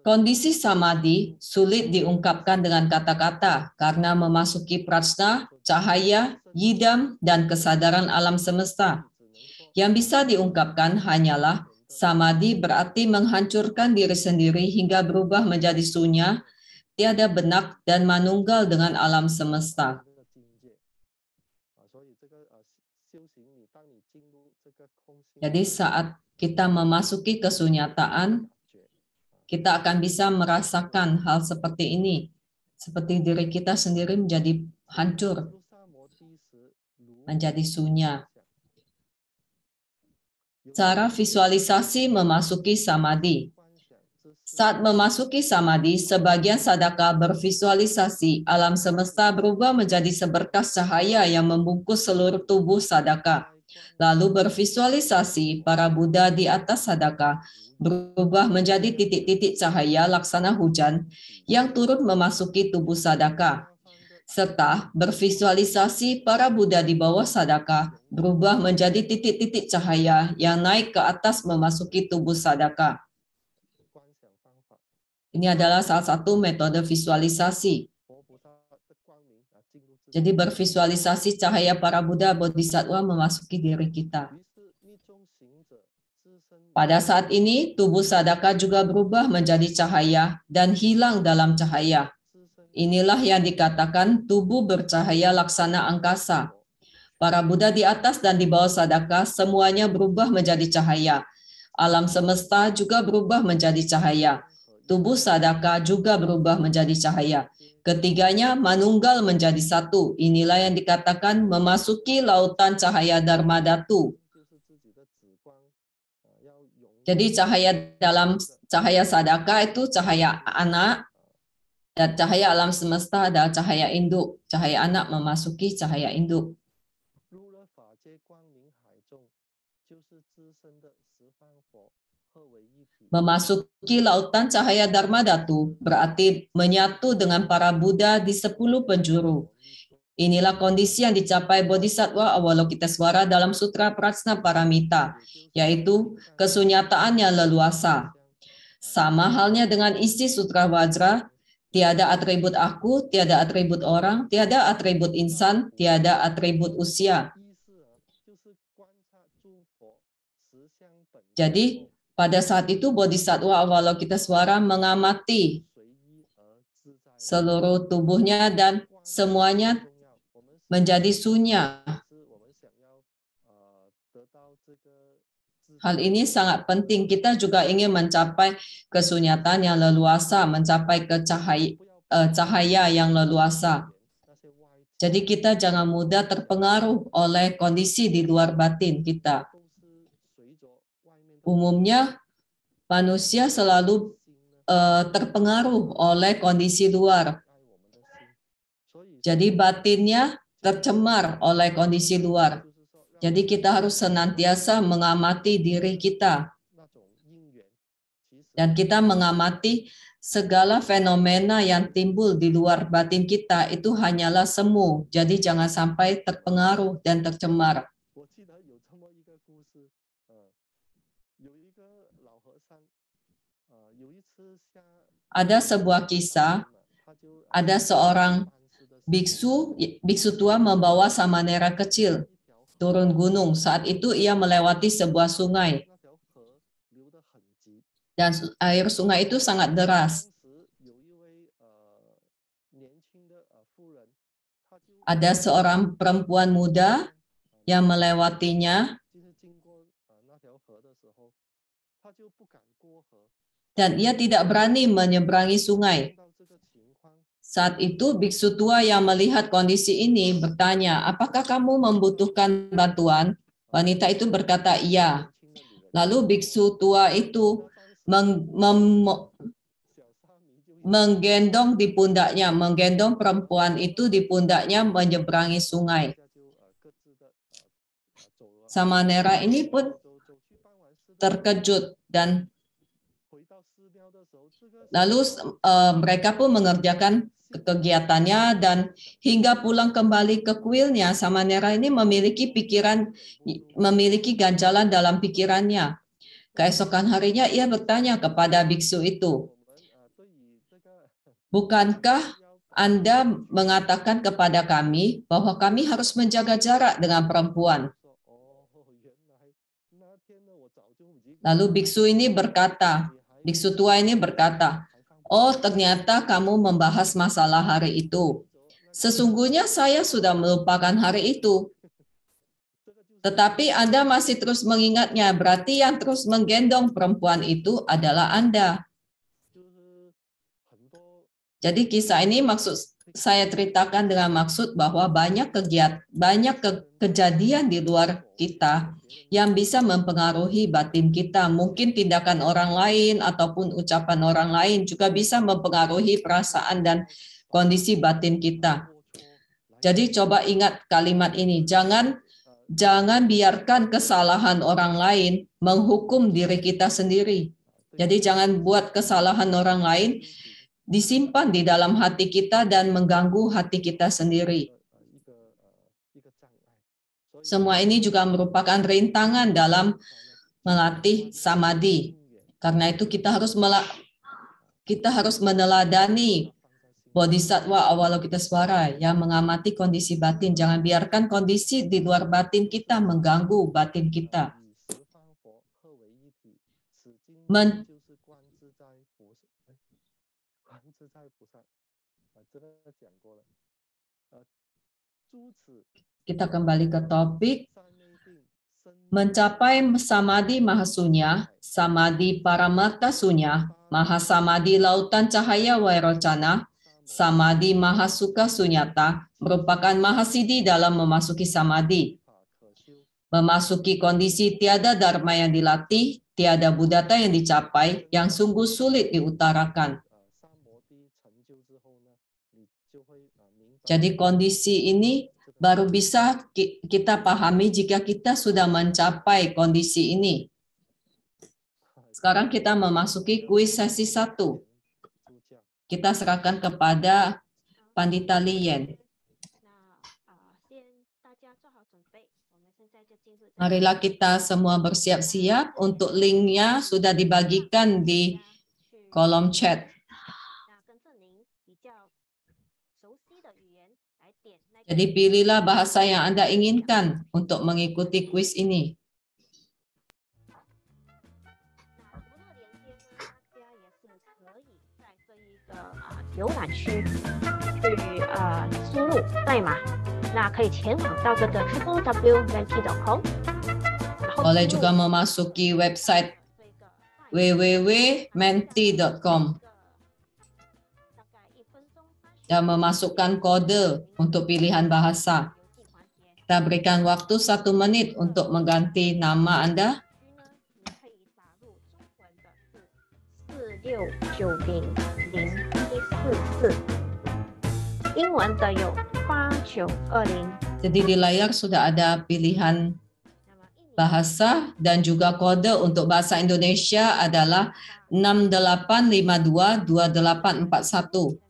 Kondisi samadhi sulit diungkapkan dengan kata-kata karena memasuki prajna, cahaya, yidam, dan kesadaran alam semesta. Yang bisa diungkapkan hanyalah samadhi berarti menghancurkan diri sendiri hingga berubah menjadi sunya, tiada benak dan manunggal dengan alam semesta. Jadi saat kita memasuki kesunyataan, kita akan bisa merasakan hal seperti ini. Seperti diri kita sendiri menjadi hancur, menjadi sunya. Cara visualisasi memasuki samadhi. Saat memasuki samadhi, sebagian sadaka bervisualisasi alam semesta berubah menjadi seberkas cahaya yang membungkus seluruh tubuh sadaka. Lalu bervisualisasi para Buddha di atas sadaka berubah menjadi titik-titik cahaya laksana hujan yang turut memasuki tubuh sadaka. Serta bervisualisasi para Buddha di bawah sadaka berubah menjadi titik-titik cahaya yang naik ke atas memasuki tubuh sadaka. Ini adalah salah satu metode visualisasi. Jadi bervisualisasi cahaya para Buddha Bodhisattva memasuki diri kita. Pada saat ini, tubuh sadaka juga berubah menjadi cahaya dan hilang dalam cahaya. Inilah yang dikatakan tubuh bercahaya laksana angkasa. Para Buddha di atas dan di bawah sadaka semuanya berubah menjadi cahaya. Alam semesta juga berubah menjadi cahaya. Tubuh sadaka juga berubah menjadi cahaya. Ketiganya manunggal menjadi satu. Inilah yang dikatakan memasuki lautan cahaya Dharma Dhatu. Jadi cahaya dalam cahaya sadaka itu cahaya anak, dan cahaya alam semesta adalah cahaya induk. Cahaya anak memasuki cahaya induk. Memasuki lautan cahaya Dharma Dhatu berarti menyatu dengan para Buddha di 10 penjuru. Inilah kondisi yang dicapai Bodhisattva Avalokitesvara dalam Sutra Prajna Paramita, yaitu kesunyataan yang leluasa. Sama halnya dengan isi Sutra Vajra, tiada atribut aku, tiada atribut orang, tiada atribut insan, tiada atribut usia. Jadi, pada saat itu Bodhisattva Avalokitesvara mengamati seluruh tubuhnya dan semuanya menjadi sunya. Hal ini sangat penting. Kita juga ingin mencapai kesunyatan yang leluasa, mencapai cahaya yang leluasa. Jadi kita jangan mudah terpengaruh oleh kondisi di luar batin kita. Umumnya manusia selalu terpengaruh oleh kondisi luar. Jadi batinnya tercemar oleh kondisi luar. Jadi kita harus senantiasa mengamati diri kita. Dan kita mengamati segala fenomena yang timbul di luar batin kita itu hanyalah semu. Jadi jangan sampai terpengaruh dan tercemar. Ada sebuah kisah, ada seorang biksu tua membawa samanera kecil turun gunung. Saat itu ia melewati sebuah sungai. Dan air sungai itu sangat deras. Ada seorang perempuan muda yang melewatinya. Dan ia tidak berani menyeberangi sungai. Saat itu biksu tua yang melihat kondisi ini bertanya, apakah kamu membutuhkan bantuan? Wanita itu berkata iya. Lalu biksu tua itu menggendong di pundaknya, menggendong perempuan itu di pundaknya menyeberangi sungai. Samanera ini pun terkejut dan lalu mereka pun mengerjakan kegiatannya dan hingga pulang kembali ke kuilnya, Samanera ini memiliki ganjalan dalam pikirannya. Keesokan harinya ia bertanya kepada biksu itu, bukankah Anda mengatakan kepada kami bahwa kami harus menjaga jarak dengan perempuan? Lalu biksu tua ini berkata, oh ternyata kamu membahas masalah hari itu. Sesungguhnya saya sudah melupakan hari itu. Tetapi Anda masih terus mengingatnya, berarti yang terus menggendong perempuan itu adalah Anda. Jadi kisah ini saya ceritakan dengan maksud bahwa banyak kejadian di luar kita yang bisa mempengaruhi batin kita. Mungkin tindakan orang lain ataupun ucapan orang lain juga bisa mempengaruhi perasaan dan kondisi batin kita. Jadi coba ingat kalimat ini, jangan biarkan kesalahan orang lain menghukum diri kita sendiri. Jadi jangan buat kesalahan orang lain disimpan di dalam hati kita dan mengganggu hati kita sendiri. Semua ini juga merupakan rintangan dalam melatih samadhi. Karena itu kita harus meneladani Bodhisattva Avalokitesvara yang mengamati kondisi batin. Jangan biarkan kondisi di luar batin kita mengganggu batin kita. Kita kembali ke topik. Mencapai samadhi mahasunya, samadhi paramarta sunya, mahasamadhi lautan cahaya wairocana, samadhi mahasuka sunyata merupakan mahasiddhi dalam memasuki samadhi. Memasuki kondisi tiada dharma yang dilatih, tiada buddhata yang dicapai, yang sungguh sulit diutarakan. Jadi kondisi ini baru bisa kita pahami jika kita sudah mencapai kondisi ini. Sekarang kita memasuki kuis sesi 1. Kita serahkan kepada Pandita Lien. Marilah kita semua bersiap-siap. Untuk linknya sudah dibagikan di kolom chat. Jadi pilihlah bahasa yang Anda inginkan untuk mengikuti kuis ini. Boleh juga memasuki website www.menti.com dan memasukkan kode untuk pilihan bahasa. Kita berikan waktu 1 menit untuk mengganti nama Anda. Jadi di layar sudah ada pilihan bahasa dan juga kode untuk bahasa Indonesia adalah 68522841.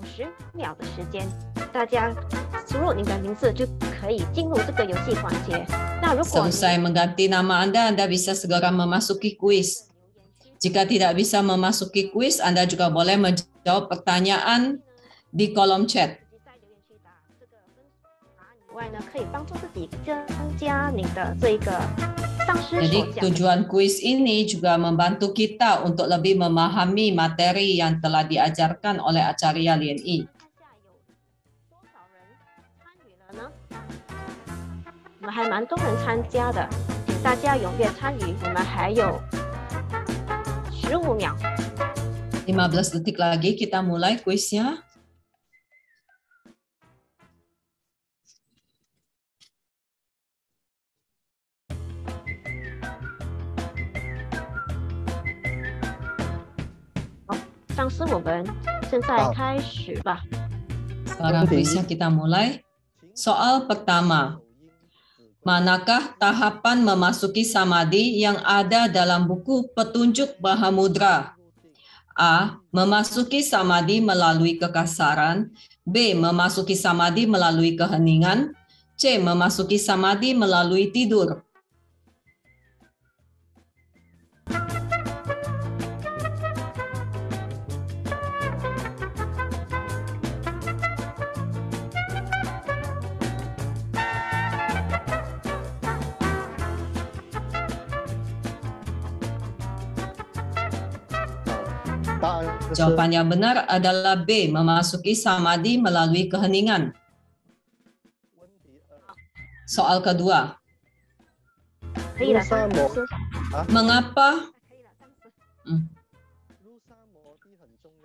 50秒的时间，大家输入您的名字就可以进入这个游戏环节。那如果 selesai mengganti nama Anda bisa segera memasuki kuis. Jika tidak bisa memasuki kuis, Anda juga boleh menjawab pertanyaan di kolom chat. Jadi tujuan kuis ini juga membantu kita untuk lebih memahami materi yang telah diajarkan oleh Acarya Lien Yi. Ada 蛮多人参加的，请大家踊跃参与。我们还有15秒。15 detik lagi kita mulai kuisnya. 上司，我们现在开始吧。 Sekarang kuisnya kita mulai. Soal pertama. Manakah tahapan memasuki samadhi yang ada dalam buku Petunjuk Mahamudra? A. Memasuki samadhi melalui kekasaran. B. Memasuki samadhi melalui keheningan. C. Memasuki samadhi melalui tidur. Jawaban yang benar adalah B. Memasuki samadhi melalui keheningan. Soal kedua. 可以了，上司。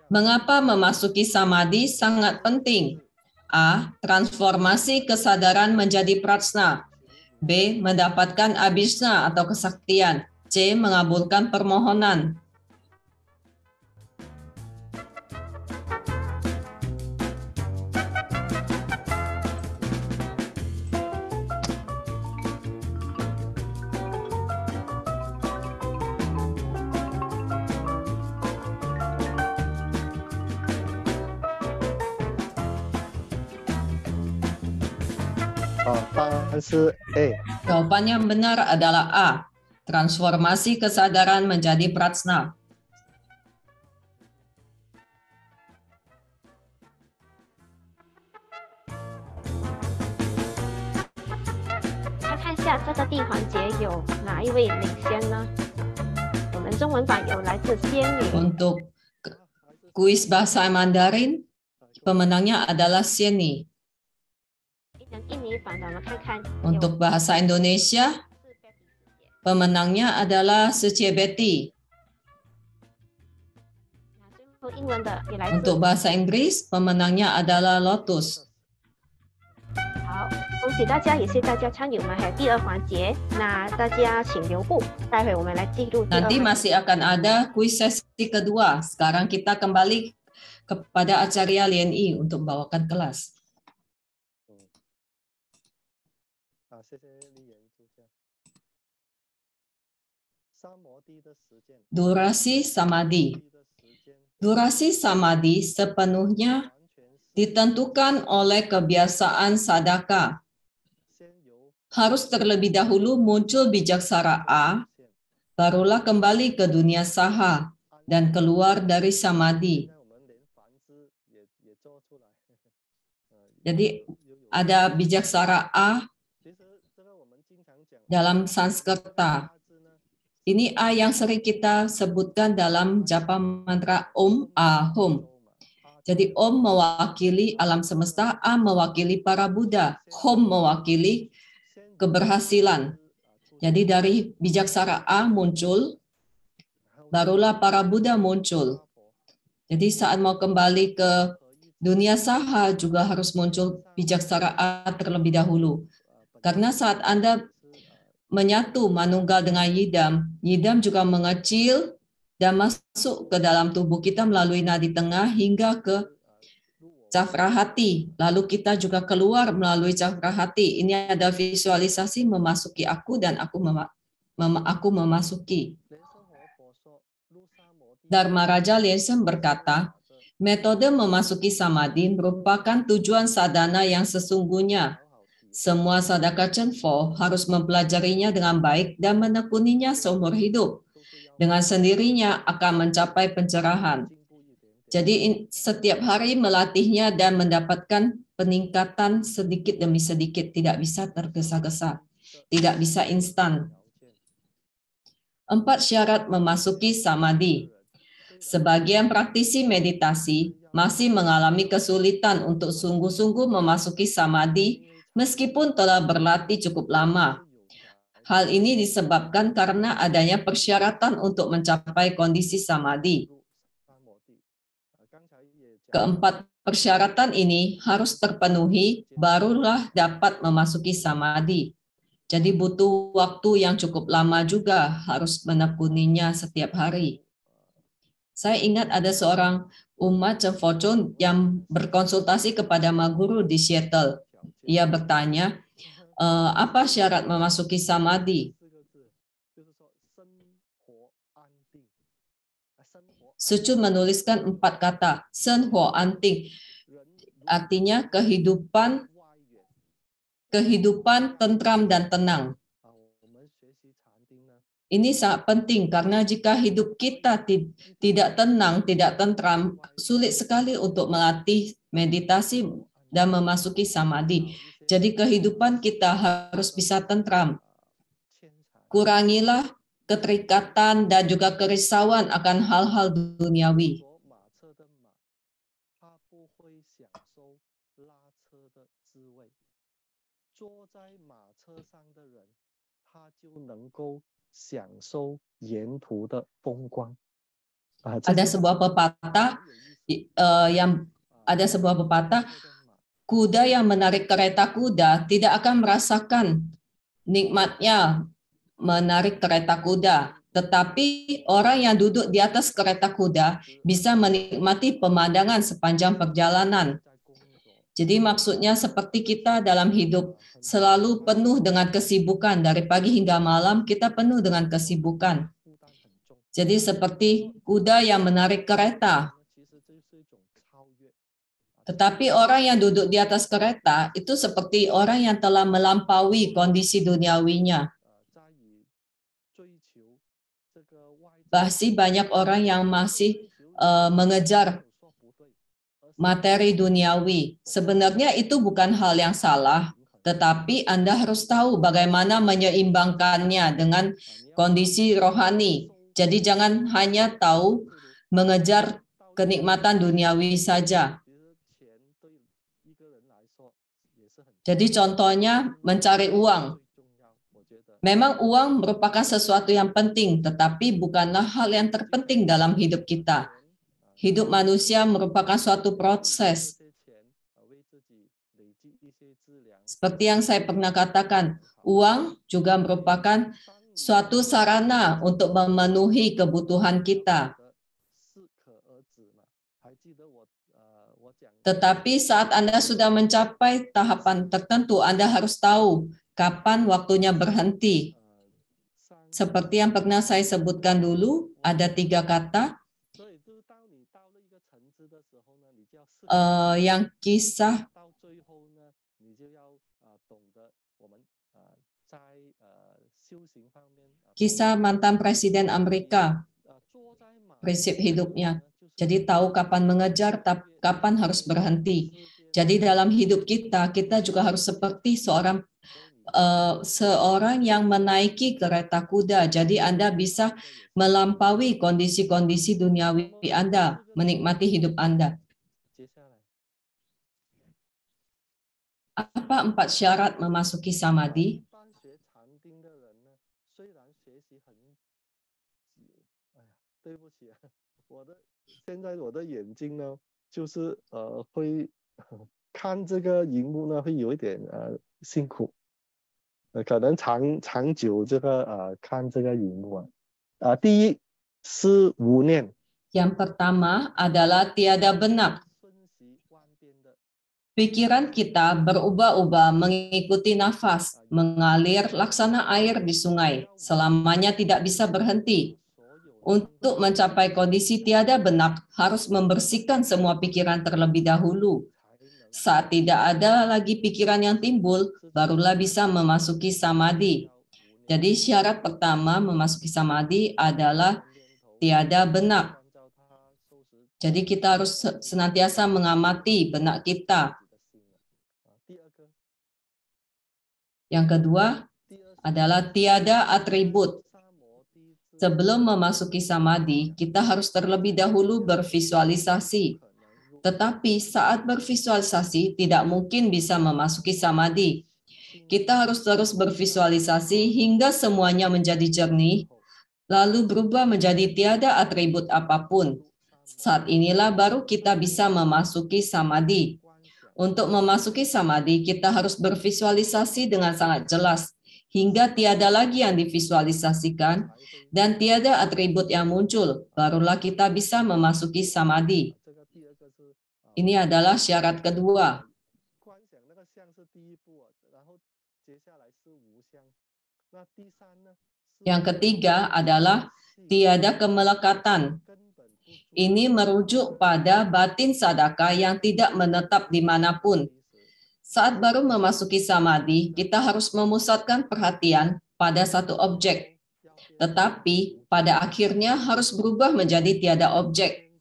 Mengapa memasuki samadhi sangat penting? A. Transformasi kesadaran menjadi prajna. B. Mendapatkan abhisna atau kesaktian. C. Mengabulkan permohonan. Jawaban yang benar adalah A. Transformasi kesadaran menjadi prajna. 来看一下这个地环节有哪一位领先呢？我们中文版有来自仙女。 Untuk kuis bahasa Mandarin, pemenangnya adalah Sieni. 印尼版的，我们看看。 Untuk bahasa Indonesia, pemenangnya adalah Suci Betty. 最后英文的也来自。 Untuk bahasa Inggris, pemenangnya adalah Lotus. 好，恭喜大家，也谢谢大家参与我们还有第二环节。那大家请留步，待会我们来进入第二环 Nanti 节。 masih akan ada kuis sesi kedua. Sekarang kita kembali kepada Acarya Lien Yi untuk membawakan kelas. Durasi samadhi. Durasi samadhi sepenuhnya ditentukan oleh kebiasaan sadaka. Harus terlebih dahulu muncul bijaksara A, barulah kembali ke dunia saha dan keluar dari samadhi. Jadi ada bijaksara A dalam Sanskerta. Ini A yang sering kita sebutkan dalam japa mantra Om Ahom. Jadi Om mewakili alam semesta, A mewakili para Buddha, Hom mewakili keberhasilan. Jadi dari bijaksara A muncul, barulah para Buddha muncul. Jadi saat mau kembali ke dunia saha juga harus muncul bijaksara A terlebih dahulu. Karena saat Anda menyatu manunggal dengan yidam, yidam juga mengecil dan masuk ke dalam tubuh kita melalui nadi tengah hingga ke cakra hati. Lalu kita juga keluar melalui cakra hati. Ini ada visualisasi memasuki aku dan aku memasuki. Dharma Raja Liensen berkata, metode memasuki samadhi merupakan tujuan sadhana yang sesungguhnya. Semua sadaka Chenpo harus mempelajarinya dengan baik dan menekuninya seumur hidup. Dengan sendirinya akan mencapai pencerahan. Jadi setiap hari melatihnya dan mendapatkan peningkatan sedikit demi sedikit, tidak bisa tergesa-gesa, tidak bisa instan. 4 syarat memasuki samadhi. Sebagian praktisi meditasi masih mengalami kesulitan untuk sungguh-sungguh memasuki samadhi meskipun telah berlatih cukup lama. Hal ini disebabkan karena adanya persyaratan untuk mencapai kondisi samadhi. Keempat persyaratan ini harus terpenuhi, barulah dapat memasuki samadhi. Jadi butuh waktu yang cukup lama juga, harus menekuninya setiap hari. Saya ingat ada seorang umat Fortune yang berkonsultasi kepada Ma Guru di Seattle. Ia bertanya, apa syarat memasuki samadhi? Sucu menuliskan 4 kata, Sen Huo Anting, artinya kehidupan tentram dan tenang. Ini sangat penting karena jika hidup kita tidak tenang, tidak tentram, sulit sekali untuk melatih meditasi dan memasuki samadhi. Jadi kehidupan kita harus bisa tentram. Kurangilah keterikatan dan juga kerisauan akan hal-hal duniawi. Ada sebuah pepatah, kuda yang menarik kereta kuda tidak akan merasakan nikmatnya menarik kereta kuda, tetapi orang yang duduk di atas kereta kuda bisa menikmati pemandangan sepanjang perjalanan. Jadi maksudnya seperti kita dalam hidup selalu penuh dengan kesibukan, dari pagi hingga malam kita penuh dengan kesibukan. Jadi seperti kuda yang menarik kereta. Tetapi orang yang duduk di atas kereta itu seperti orang yang telah melampaui kondisi duniawinya. Masih banyak orang yang masih mengejar materi duniawi. Sebenarnya itu bukan hal yang salah, tetapi Anda harus tahu bagaimana menyeimbangkannya dengan kondisi rohani. Jadi jangan hanya tahu mengejar kenikmatan duniawi saja. Jadi contohnya mencari uang. Memang uang merupakan sesuatu yang penting, tetapi bukanlah hal yang terpenting dalam hidup kita. Hidup manusia merupakan suatu proses. Seperti yang saya pernah katakan, uang juga merupakan suatu sarana untuk memenuhi kebutuhan kita. Tetapi saat Anda sudah mencapai tahapan tertentu, Anda harus tahu kapan waktunya berhenti. Seperti yang pernah saya sebutkan dulu, ada 3 kata. Yang kisah mantan Presiden Amerika, prinsip hidupnya. Jadi tahu kapan mengejar, kapan harus berhenti. Jadi dalam hidup kita juga harus seperti seorang yang menaiki kereta kuda. Jadi Anda bisa melampaui kondisi-kondisi duniawi Anda, menikmati hidup Anda. Apa 4 syarat memasuki samadhi? Yang pertama adalah tiada benak. Pikiran kita berubah-ubah mengikuti nafas, mengalir laksana air di sungai, selamanya tidak bisa berhenti. Untuk mencapai kondisi tiada benak, harus membersihkan semua pikiran terlebih dahulu. Saat tidak ada lagi pikiran yang timbul, barulah bisa memasuki samadhi. Jadi syarat pertama memasuki samadhi adalah tiada benak. Jadi kita harus senantiasa mengamati benak kita. Yang kedua adalah tiada atribut. Sebelum memasuki samadhi, kita harus terlebih dahulu bervisualisasi. Tetapi saat bervisualisasi tidak mungkin bisa memasuki samadhi. Kita harus terus bervisualisasi hingga semuanya menjadi jernih, lalu berubah menjadi tiada atribut apapun. Saat inilah baru kita bisa memasuki samadhi. Untuk memasuki samadhi, kita harus bervisualisasi dengan sangat jelas hingga tiada lagi yang divisualisasikan dan tiada atribut yang muncul, barulah kita bisa memasuki samadhi. Ini adalah syarat kedua. Yang ketiga adalah tiada kemelekatan. Ini merujuk pada batin sadaka yang tidak menetap dimanapun. Saat baru memasuki samadhi, kita harus memusatkan perhatian pada satu objek. Tetapi pada akhirnya harus berubah menjadi tiada objek.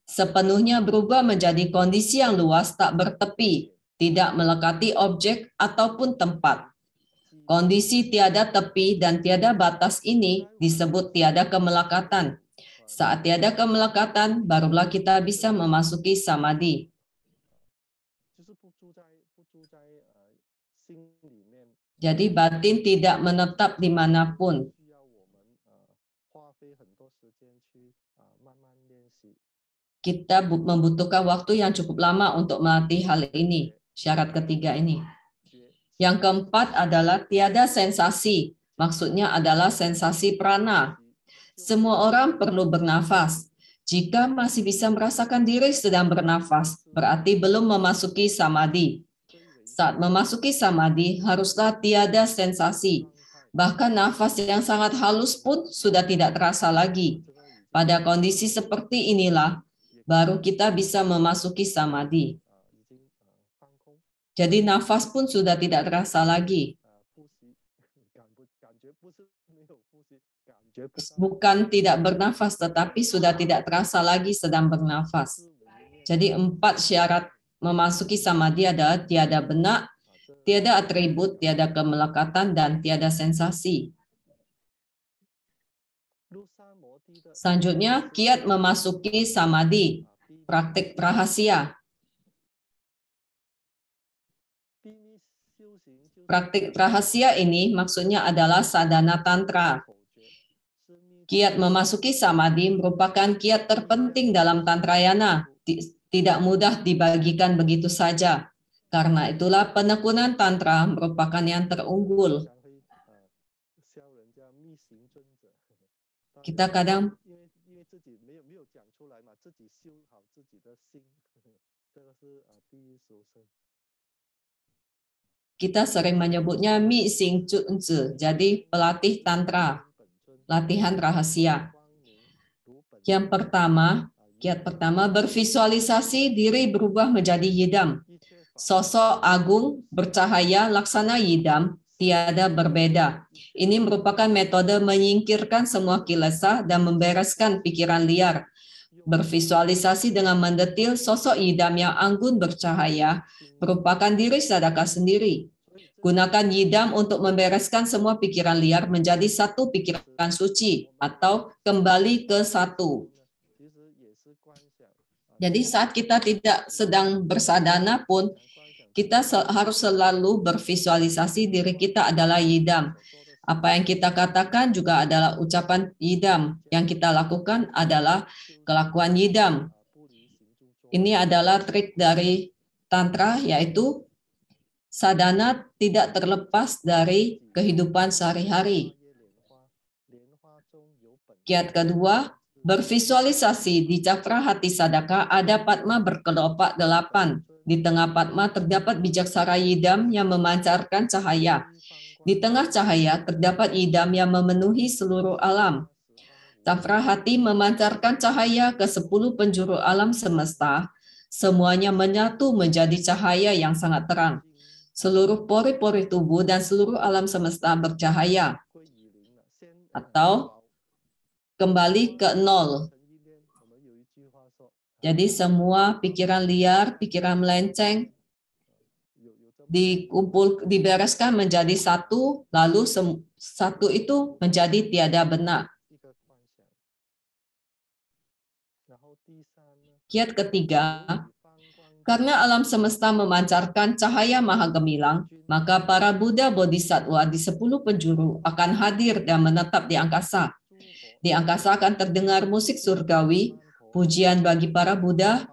Sepenuhnya berubah menjadi kondisi yang luas tak bertepi, tidak melekati objek ataupun tempat. Kondisi tiada tepi dan tiada batas ini disebut tiada kemelekatan. Saat tiada kemelekatan, barulah kita bisa memasuki samadhi. Jadi batin tidak menetap dimanapun. Kita membutuhkan waktu yang cukup lama untuk melatih hal ini. Syarat ketiga ini. Yang keempat adalah tiada sensasi. Maksudnya adalah sensasi prana. Semua orang perlu bernafas. Jika masih bisa merasakan diri sedang bernafas, berarti belum memasuki samadhi. Saat memasuki samadhi, haruslah tiada sensasi. Bahkan nafas yang sangat halus pun sudah tidak terasa lagi. Pada kondisi seperti inilah, baru kita bisa memasuki samadhi. Jadi nafas pun sudah tidak terasa lagi. Bukan tidak bernafas, tetapi sudah tidak terasa lagi sedang bernafas. Jadi 4 syarat memasuki samadhi adalah tiada benak, tiada atribut, tiada kemelekatan, dan tiada sensasi. Selanjutnya, kiat memasuki samadhi, praktik rahasia. Praktik rahasia ini maksudnya adalah sadhana tantra. Kiat memasuki samadhi merupakan kiat terpenting dalam tantrayana. Tidak mudah dibagikan begitu saja. Karena itulah penekunan tantra merupakan yang terunggul. Kita kadang sering menyebutnya mi sing chunzi, jadi pelatih tantra, latihan rahasia. Yang pertama, kiat pertama bervisualisasi diri berubah menjadi yidam. Sosok agung, bercahaya, laksana yidam, tiada berbeda. Ini merupakan metode menyingkirkan semua kilesa dan membereskan pikiran liar. Bervisualisasi dengan mendetil sosok yidam yang anggun bercahaya merupakan diri sadaka sendiri. Gunakan yidam untuk membereskan semua pikiran liar menjadi satu pikiran suci atau kembali ke satu. Jadi saat kita tidak sedang bersadana pun, kita harus selalu bervisualisasi diri kita adalah yidam. Apa yang kita katakan juga adalah ucapan yidam. Yang kita lakukan adalah kelakuan yidam. Ini adalah trik dari tantra, yaitu sadhana tidak terlepas dari kehidupan sehari-hari. Kiat kedua, bervisualisasi di cakra hati sadaka ada padma berkelopak 8. Di tengah padma terdapat bijaksara yidam yang memancarkan cahaya. Di tengah cahaya terdapat yidam yang memenuhi seluruh alam. Cakra hati memancarkan cahaya ke 10 penjuru alam semesta. Semuanya menyatu menjadi cahaya yang sangat terang. Seluruh pori-pori tubuh dan seluruh alam semesta bercahaya. Atau kembali ke 0. Jadi semua pikiran liar, pikiran melenceng, dibereskan menjadi satu, lalu satu itu menjadi tiada benak. Kiat ketiga, karena alam semesta memancarkan cahaya maha gemilang, maka para Buddha Bodhisattva di 10 penjuru akan hadir dan menetap di angkasa. Di angkasa akan terdengar musik surgawi, pujian bagi para Buddha,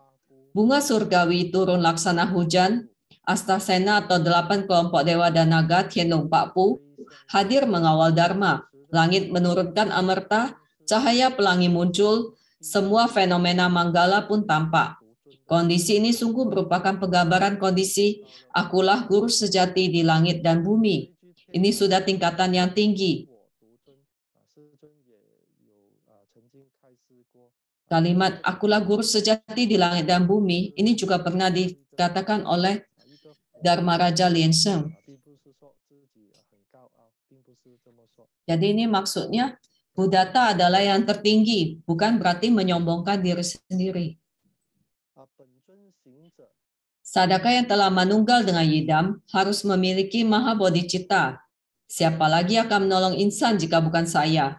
bunga surgawi turun laksana hujan, astasena atau 8 kelompok dewa dan naga Tianlong Pakpu hadir mengawal Dharma. Langit menurunkan amerta, cahaya pelangi muncul, semua fenomena manggala pun tampak. Kondisi ini sungguh merupakan penggambaran kondisi akulah guru sejati di langit dan bumi. Ini sudah tingkatan yang tinggi. Kalimat akulah guru sejati di langit dan bumi ini juga pernah dikatakan oleh Dharma Raja Liansheng. Jadi ini maksudnya Buddhata adalah yang tertinggi, bukan berarti menyombongkan diri sendiri. Sadaka yang telah manunggal dengan Yidam harus memiliki maha bodhicitta. Siapa lagi akan menolong insan jika bukan saya?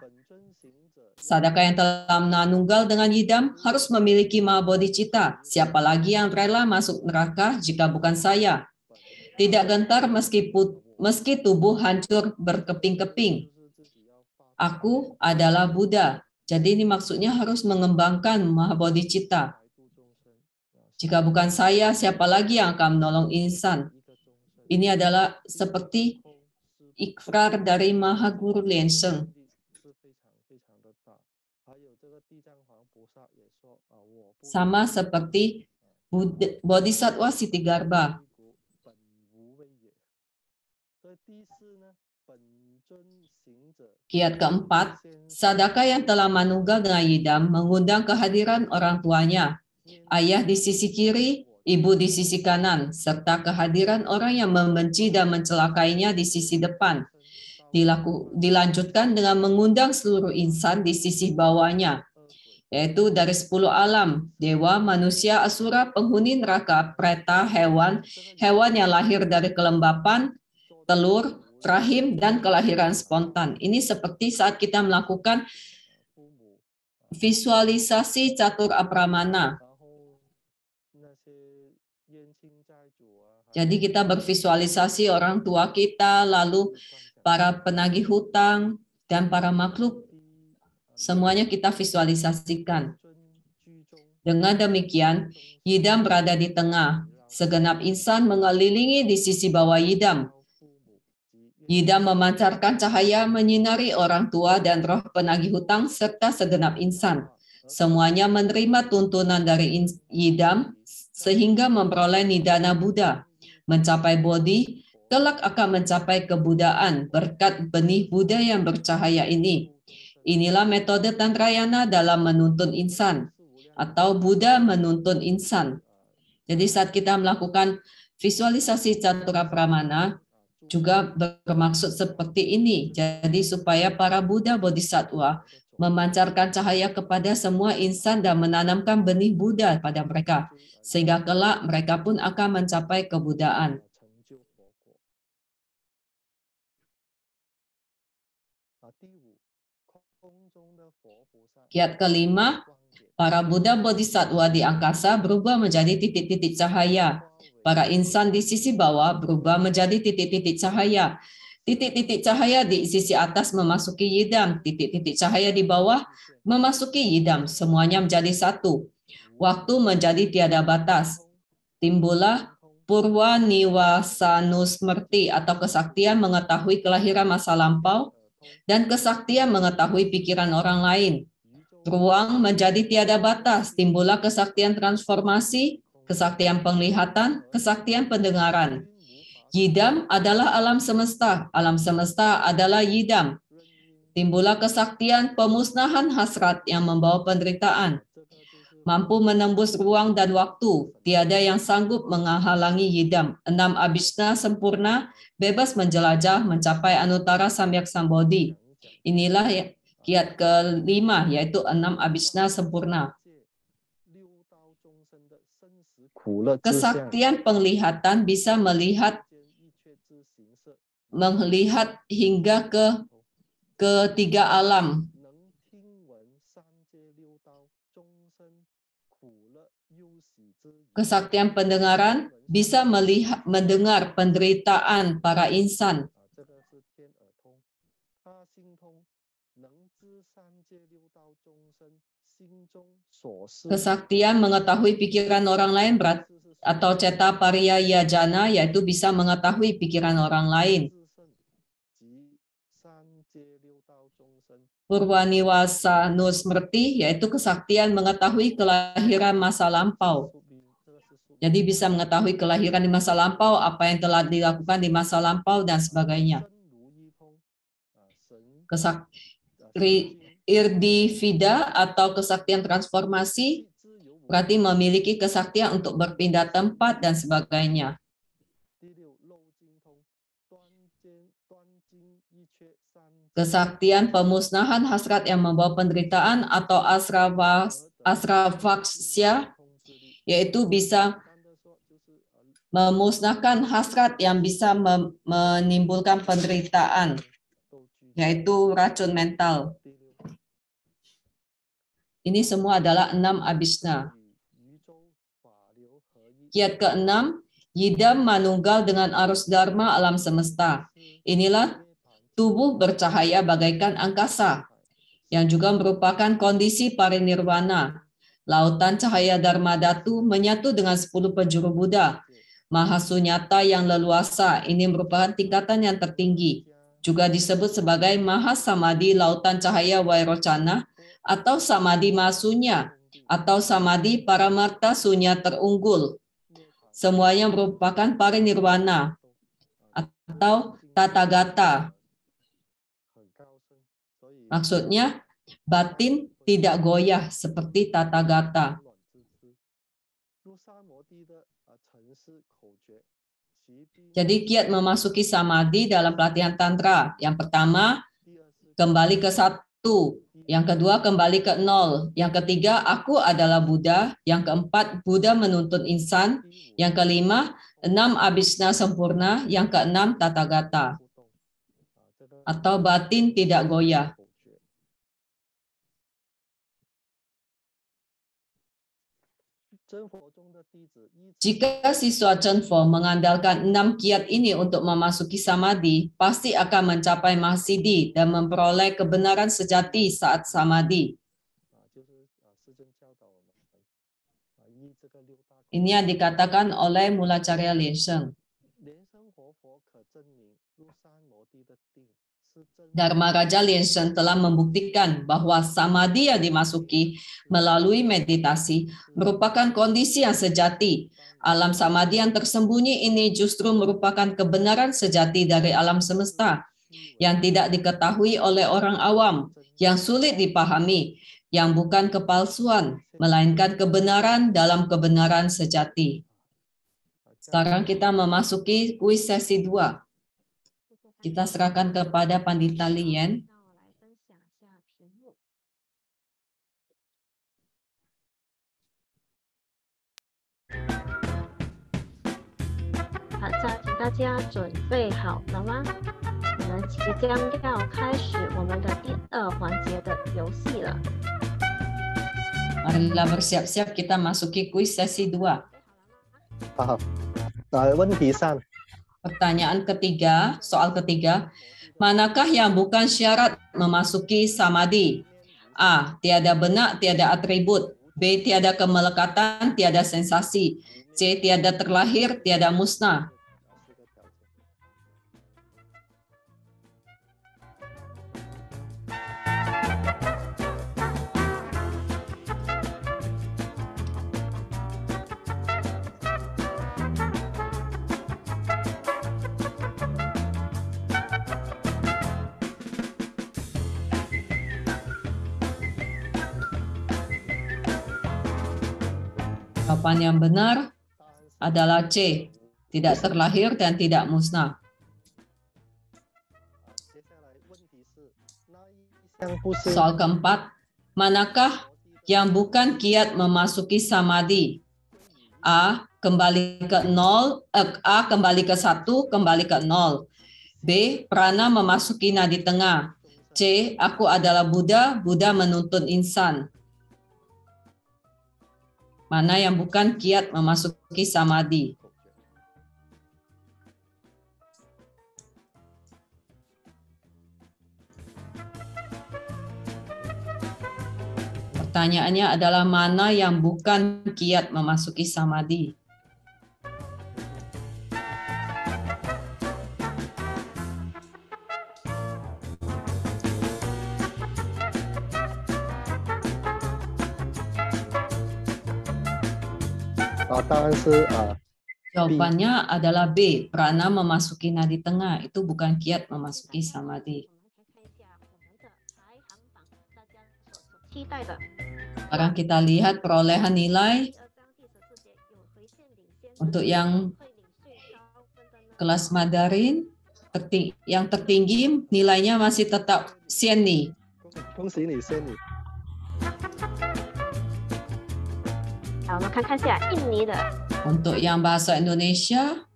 Sadaka yang telah manunggal dengan Yidam harus memiliki maha bodhicitta. Siapa lagi yang rela masuk neraka jika bukan saya? Tidak gentar meski tubuh hancur berkeping-keping. Aku adalah Buddha. Jadi ini maksudnya harus mengembangkan maha bodhicitta. Jika bukan saya, siapa lagi yang akan menolong insan? Ini adalah seperti ikrar dari Maha Guru Liansheng. Sama seperti Bodhisattva Sitigarbha. Kiat keempat, sadaka yang telah manunggal dengan Yidam mengundang kehadiran orang tuanya. Ayah di sisi kiri, ibu di sisi kanan, serta kehadiran orang yang membenci dan mencelakainya di sisi depan. Dilanjutkan dengan mengundang seluruh insan di sisi bawahnya, yaitu dari 10 alam, dewa, manusia, asura, penghuni neraka, preta, hewan yang lahir dari kelembapan, telur, rahim, dan kelahiran spontan. Ini seperti saat kita melakukan visualisasi catur apramana. Jadi kita bervisualisasi orang tua kita, lalu para penagih hutang, dan para makhluk. Semuanya kita visualisasikan. Dengan demikian, Yidam berada di tengah. Segenap insan mengelilingi di sisi bawah Yidam. Yidam memancarkan cahaya menyinari orang tua dan roh penagih hutang serta segenap insan. Semuanya menerima tuntunan dari Yidam sehingga memperoleh nidana Buddha. Mencapai bodhi, kelak akan mencapai kebudaan berkat benih Buddha yang bercahaya ini. Inilah metode Tantrayana dalam menuntun insan, atau Buddha menuntun insan. Jadi saat kita melakukan visualisasi catura pramana, juga bermaksud seperti ini. Jadi supaya para Buddha Bodhisattva memancarkan cahaya kepada semua insan dan menanamkan benih Buddha pada mereka. Sehingga kelak mereka pun akan mencapai kebudaan. Kiat kelima, para Buddha Bodhisattva di angkasa berubah menjadi titik-titik cahaya. Para insan di sisi bawah berubah menjadi titik-titik cahaya. Titik-titik cahaya di sisi atas memasuki Yidam. Titik-titik cahaya di bawah memasuki Yidam. Semuanya menjadi satu. Waktu menjadi tiada batas. Timbullah Purwa Niwasanusmerti atau kesaktian mengetahui kelahiran masa lampau dan kesaktian mengetahui pikiran orang lain. Ruang menjadi tiada batas. Timbullah kesaktian transformasi, kesaktian penglihatan, kesaktian pendengaran. Yidam adalah alam semesta. Alam semesta adalah Yidam. Timbullah kesaktian pemusnahan hasrat yang membawa penderitaan. Mampu menembus ruang dan waktu. Tiada yang sanggup menghalangi Yidam. 6 abhisna sempurna, bebas menjelajah, mencapai Anuttara Samyak Sambodhi. Inilah kiat kelima, yaitu 6 abhisna sempurna. Kesaktian penglihatan bisa melihat hingga ke 3 alam. Kesaktian pendengaran bisa mendengar penderitaan para insan. Kesaktian mengetahui pikiran orang lain atau ceta pariyaya jana, yaitu bisa mengetahui pikiran orang lain. Purwaniwasa Nusmrti, yaitu kesaktian mengetahui kelahiran masa lampau. Jadi bisa mengetahui kelahiran di masa lampau, apa yang telah dilakukan di masa lampau, dan sebagainya. Irdivida atau kesaktian transformasi berarti memiliki kesaktian untuk berpindah tempat dan sebagainya. Kesaktian pemusnahan hasrat yang membawa penderitaan atau asravaksya, yaitu bisa memusnahkan hasrat yang bisa menimbulkan penderitaan, yaitu racun mental. Ini semua adalah 6 abhisna. Kiat ke-6, Yidam manunggal dengan arus dharma alam semesta. Inilah tubuh bercahaya bagaikan angkasa, yang juga merupakan kondisi parinirwana. Lautan cahaya Dharma Dhatu menyatu dengan 10 penjuru Buddha. Mahasunyata yang leluasa, ini merupakan tingkatan yang tertinggi. Juga disebut sebagai Mahasamadhi lautan cahaya Vairocana, atau Samadhi Mahasunya, atau Samadhi Paramarta Sunya terunggul. Semuanya merupakan parinirwana, atau Tathagata. Maksudnya, batin tidak goyah seperti Tathagata. Jadi kiat memasuki samadhi dalam pelatihan tantra. Yang pertama, kembali ke 1. Yang kedua, kembali ke 0. Yang ketiga, aku adalah Buddha. Yang keempat, Buddha menuntun insan. Yang kelima, 6 abhisna sempurna. Yang keenam, Tathagata. Atau batin tidak goyah. Jika siswa Chenfo mengandalkan 6 kiat ini untuk memasuki samadhi, pasti akan mencapai mahasiddhi dan memperoleh kebenaran sejati saat samadhi. Ini yang dikatakan oleh Mulacarya Linsheng. Dharma Raja Linsheng telah membuktikan bahwa samadhi yang dimasuki melalui meditasi merupakan kondisi yang sejati. Alam samadhi yang tersembunyi ini justru merupakan kebenaran sejati dari alam semesta yang tidak diketahui oleh orang awam, yang sulit dipahami, yang bukan kepalsuan, melainkan kebenaran dalam kebenaran sejati. Sekarang kita memasuki kuis sesi 2. Kita serahkan kepada Pandita Lien. 好的，请大家准备好了吗？我们即将要开始我们的第2环节的游戏了。 Marilah bersiap-siap, kita masuki kuis sesi 2. 好，问题3。 Pertanyaan ketiga, soal ketiga, manakah yang bukan syarat memasuki samadhi? A. Tiada benak, tiada atribut. B. Tiada kemelekatan, tiada sensasi. C. Tiada terlahir, tiada musnah. Jawaban yang benar adalah C, tidak terlahir dan tidak musnah. Soal keempat, manakah yang bukan kiat memasuki samadhi? A. Kembali ke 0, A. Kembali ke 1, kembali ke 0. B. Prana memasuki nadi tengah. C. Aku adalah Buddha, Buddha menuntun insan. Mana yang bukan kiat memasuki samadhi? Pertanyaannya adalah mana yang bukan kiat memasuki samadhi? 答案是Jawabannya adalah B. Prana memasuki nadi tengah. Itu bukan kiat memasuki samadhi. 期待的。 Sekarang kita lihat perolehan nilai 第二章第14节有回线领先， untuk yang 会领最高分的呢？ kelas Mandarin. Yang tertinggi nilainya masih tetap Sieni. 恭喜你，仙女。好，我们看下印尼的 Untuk yang bahasa Indonesia,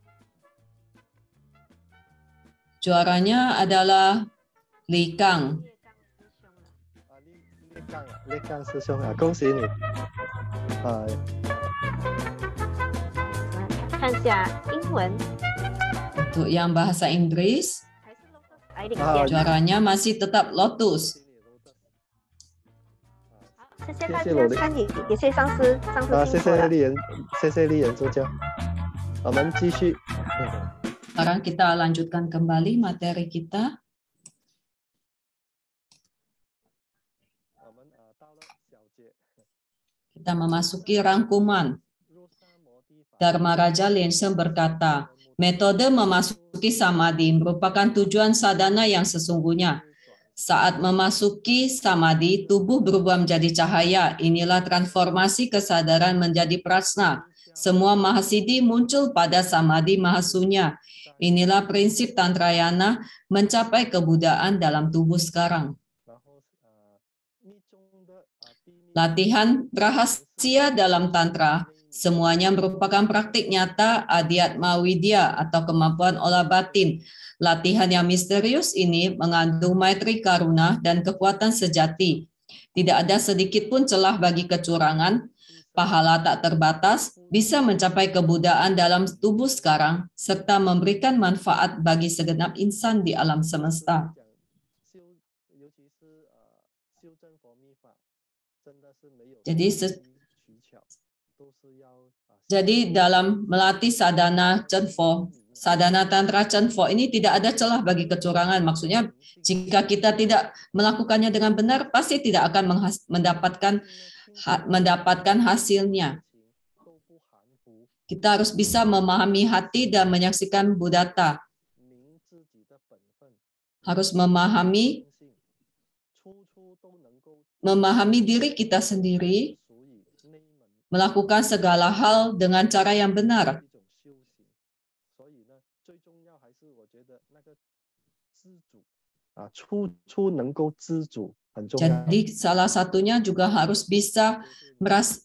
juaranya adalah Li Kang. 列刚师兄了。列刚师兄恭喜你。我们看下英文， Untuk yang bahasa Inggris, 还是 Lotus 来领先。 juaranya masih tetap Lotus. 好，谢谢大家参与，也谢谢上司谢辛苦了。谢丽人助教。我们继续。 Sekarang kita lanjutkan kembali materi kita. 我们到了小节。 Kita memasuki rangkuman. Dharma Raja Lensem berkata, metode memasuki samadhi merupakan tujuan sadhana yang sesungguhnya. Saat memasuki samadhi, tubuh berubah menjadi cahaya. Inilah transformasi kesadaran menjadi prasna. Semua mahasiddhi muncul pada samadhi mahasunya. Inilah prinsip Tantrayana mencapai kebudaan dalam tubuh sekarang. Latihan rahasia dalam Tantra, semuanya merupakan praktik nyata adhyatma widya atau kemampuan olah batin. Latihan yang misterius ini mengandung maitri karuna dan kekuatan sejati. Tidak ada sedikit pun celah bagi kecurangan. Pahala tak terbatas, bisa mencapai kebudaan dalam tubuh sekarang, serta memberikan manfaat bagi segenap insan di alam semesta. Jadi dalam melatih sadhana Chenpo, sadhana Tantra Chenpo ini tidak ada celah bagi kecurangan. Maksudnya jika kita tidak melakukannya dengan benar, pasti tidak akan mendapatkan hasilnya. Kita harus bisa memahami hati dan menyaksikan Buddhata. Harus memahami diri kita sendiri, melakukan segala hal dengan cara yang benar. Jadi salah satunya juga harus bisa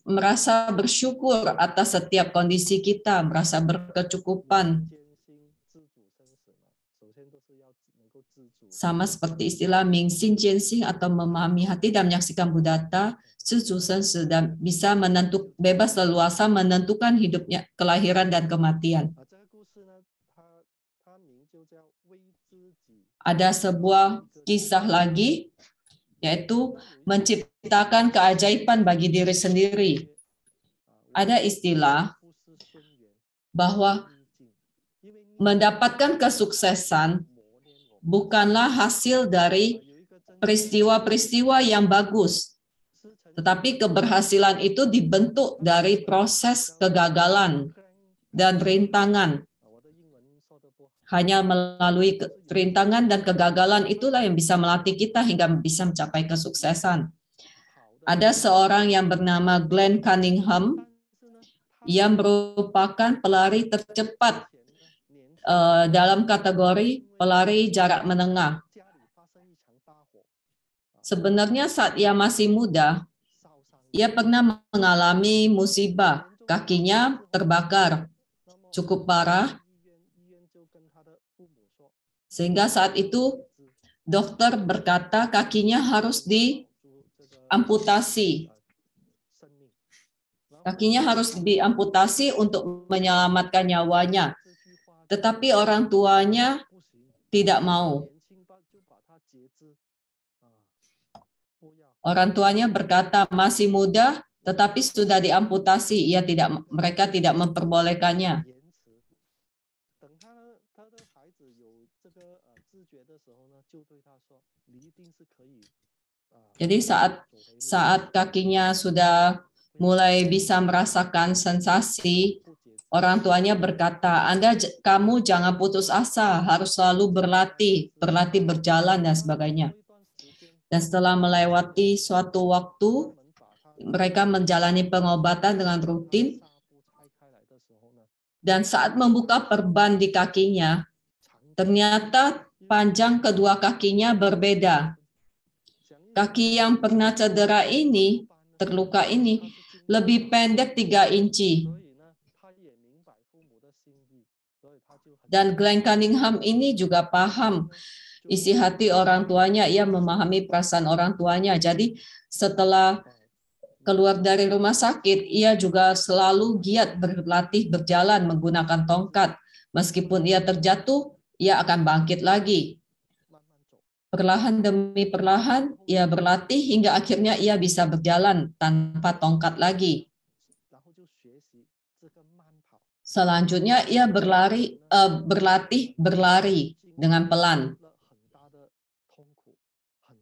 merasa bersyukur atas setiap kondisi kita, merasa berkecukupan. Sama seperti istilah Mingxin Jianxing atau memahami hati dan menyaksikan Buddhata, dan bisa bebas leluasa menentukan hidupnya, kelahiran dan kematian. Ada sebuah kisah lagi, yaitu menciptakan keajaiban bagi diri sendiri. Ada istilah bahwa mendapatkan kesuksesan bukanlah hasil dari peristiwa-peristiwa yang bagus, tetapi keberhasilan itu dibentuk dari proses kegagalan dan rintangan. Hanya melalui rintangan dan kegagalan itulah yang bisa melatih kita hingga bisa mencapai kesuksesan. Ada seorang yang bernama Glenn Cunningham yang merupakan pelari tercepat dalam kategori pelari jarak menengah. Sebenarnya saat ia masih muda, ia pernah mengalami musibah, kakinya terbakar cukup parah. Sehingga saat itu dokter berkata kakinya harus diamputasi. Kakinya harus diamputasi untuk menyelamatkan nyawanya. Tetapi orang tuanya tidak mau. Orang tuanya berkata masih muda, tetapi sudah diamputasi. Mereka tidak memperbolehkannya. Jadi saat kakinya sudah mulai bisa merasakan sensasi, orang tuanya berkata, kamu jangan putus asa, harus selalu berlatih berjalan dan sebagainya. Dan setelah melewati suatu waktu, mereka menjalani pengobatan dengan rutin. Dan saat membuka perban di kakinya, ternyata panjang kedua kakinya berbeda. Kaki yang pernah cedera ini, terluka ini, lebih pendek 3 inci. Dan Glenn Cunningham ini juga paham isi hati orang tuanya, ia memahami perasaan orang tuanya. Jadi setelah keluar dari rumah sakit, ia juga selalu giat berlatih berjalan menggunakan tongkat. Meskipun ia terjatuh, ia akan bangkit lagi. Perlahan demi perlahan, ia berlatih hingga akhirnya ia bisa berjalan tanpa tongkat lagi. Selanjutnya, ia berlatih berlari dengan pelan.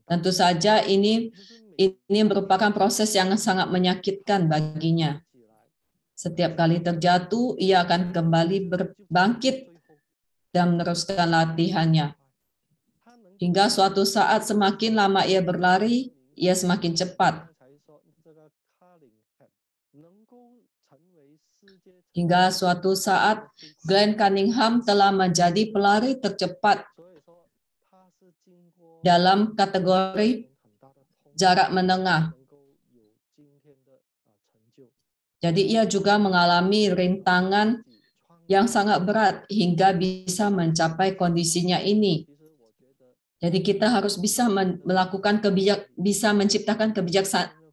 Tentu saja ini merupakan proses yang sangat menyakitkan baginya. Setiap kali terjatuh, ia akan kembali bangkit dan meneruskan latihannya. Hingga suatu saat semakin lama ia berlari, ia semakin cepat. Hingga suatu saat Glenn Cunningham telah menjadi pelari tercepat dalam kategori jarak menengah. Jadi ia juga mengalami rintangan yang sangat berat hingga bisa mencapai kondisinya ini. Jadi kita harus bisa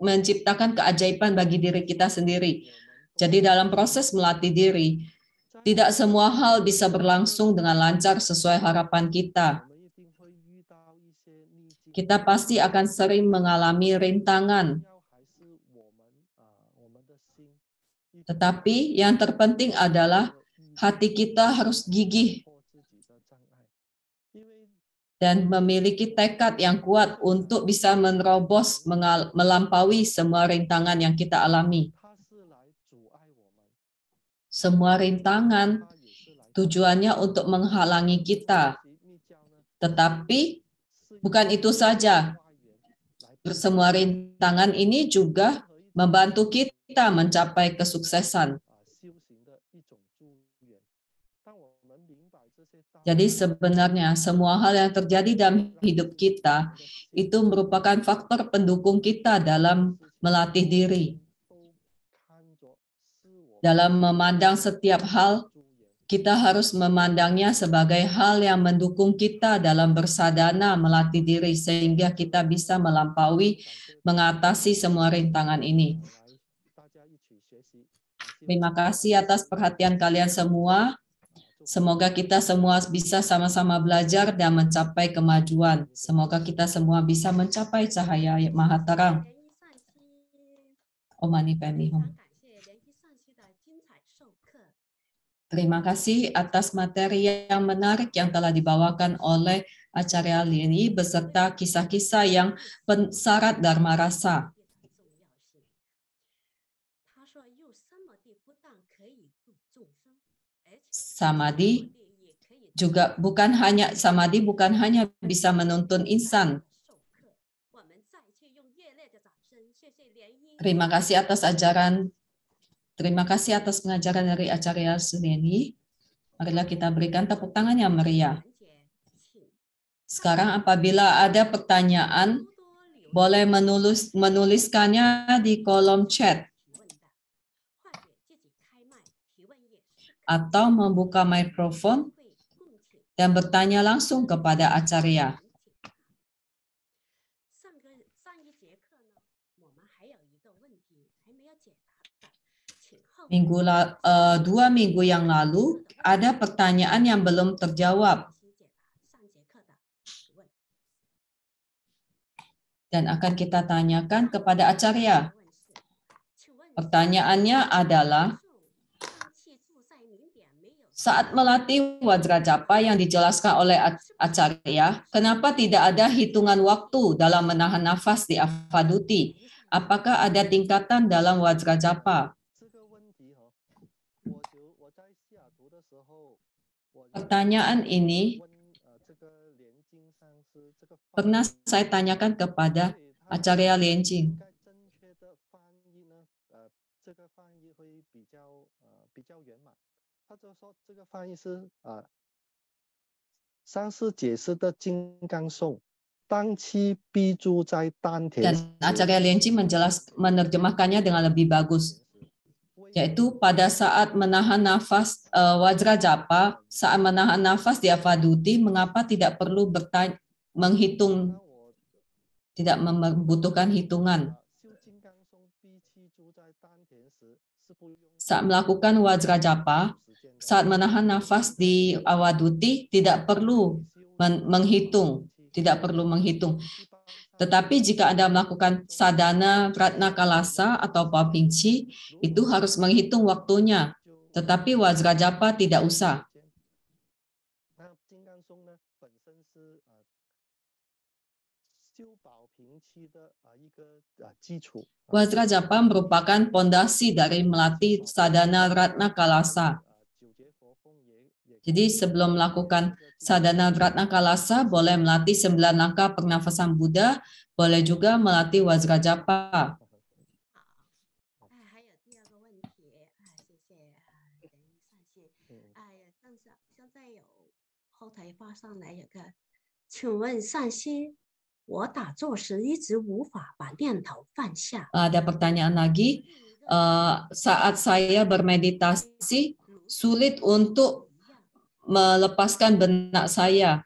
menciptakan keajaiban bagi diri kita sendiri. Jadi dalam proses melatih diri, tidak semua hal bisa berlangsung dengan lancar sesuai harapan kita. Kita pasti akan sering mengalami rintangan. Tetapi yang terpenting adalah hati kita harus gigih dan memiliki tekad yang kuat untuk bisa menerobos, melampaui semua rintangan yang kita alami. Semua rintangan tujuannya untuk menghalangi kita. Tetapi bukan itu saja. Semua rintangan ini juga membantu kita mencapai kesuksesan. Jadi sebenarnya semua hal yang terjadi dalam hidup kita itu merupakan faktor pendukung kita dalam melatih diri. Dalam memandang setiap hal, kita harus memandangnya sebagai hal yang mendukung kita dalam bersadana melatih diri sehingga kita bisa melampaui, mengatasi semua rintangan ini. Terima kasih atas perhatian kalian semua. Semoga kita semua bisa sama-sama belajar dan mencapai kemajuan. Semoga kita semua bisa mencapai cahaya maha terang. Om Mani Padme Hum. Terima kasih atas materi yang menarik yang telah dibawakan oleh Acarya Lieni beserta kisah-kisah yang syarat dharma rasa. Samadhi bukan hanya bisa menuntun insan. Terima kasih atas pengajaran dari Acarya Lieni. Marilah kita berikan tepuk tangan yang meriah. Sekarang apabila ada pertanyaan, boleh menuliskannya di kolom chat. Atau membuka mikrofon dan bertanya langsung kepada Acarya. Dua minggu yang lalu, ada pertanyaan yang belum terjawab. Dan akan kita tanyakan kepada Acarya. Pertanyaannya adalah, Saat melatih Wajrajapa yang dijelaskan oleh Acarya, kenapa tidak ada hitungan waktu dalam menahan nafas di Avaduti? Apakah ada tingkatan dalam Wajrajapa? Pertanyaan ini pernah saya tanyakan kepada Acarya Lianjing. 他就说这个翻译是上师解释的金刚颂，当期必住在丹田。 Dan Acarya Lianjing menerjemahkannya dengan lebih bagus, yaitu pada saat menahan nafas Wajrajapa, saat menahan nafas di Avaduti, mengapa tidak perlu menghitung, tidak membutuhkan hitungan. Saat melakukan Wajrajapa, saat menahan nafas di Avaduti tidak perlu menghitung, Tetapi jika Anda melakukan sadhana Ratna Kalasa atau Papingci, itu harus menghitung waktunya. Tetapi Wajrajapa tidak usah. Wajrajapa merupakan pondasi dari melatih sadhana Ratna Kalasa. Jadi sebelum melakukan sadhana Ratna Kalasa, boleh melatih 9 langkah pernafasan Buddha, boleh juga melatih Wajrajapa. Ada pertanyaan lagi. Saat saya bermeditasi, sulit untuk melepaskan benak saya.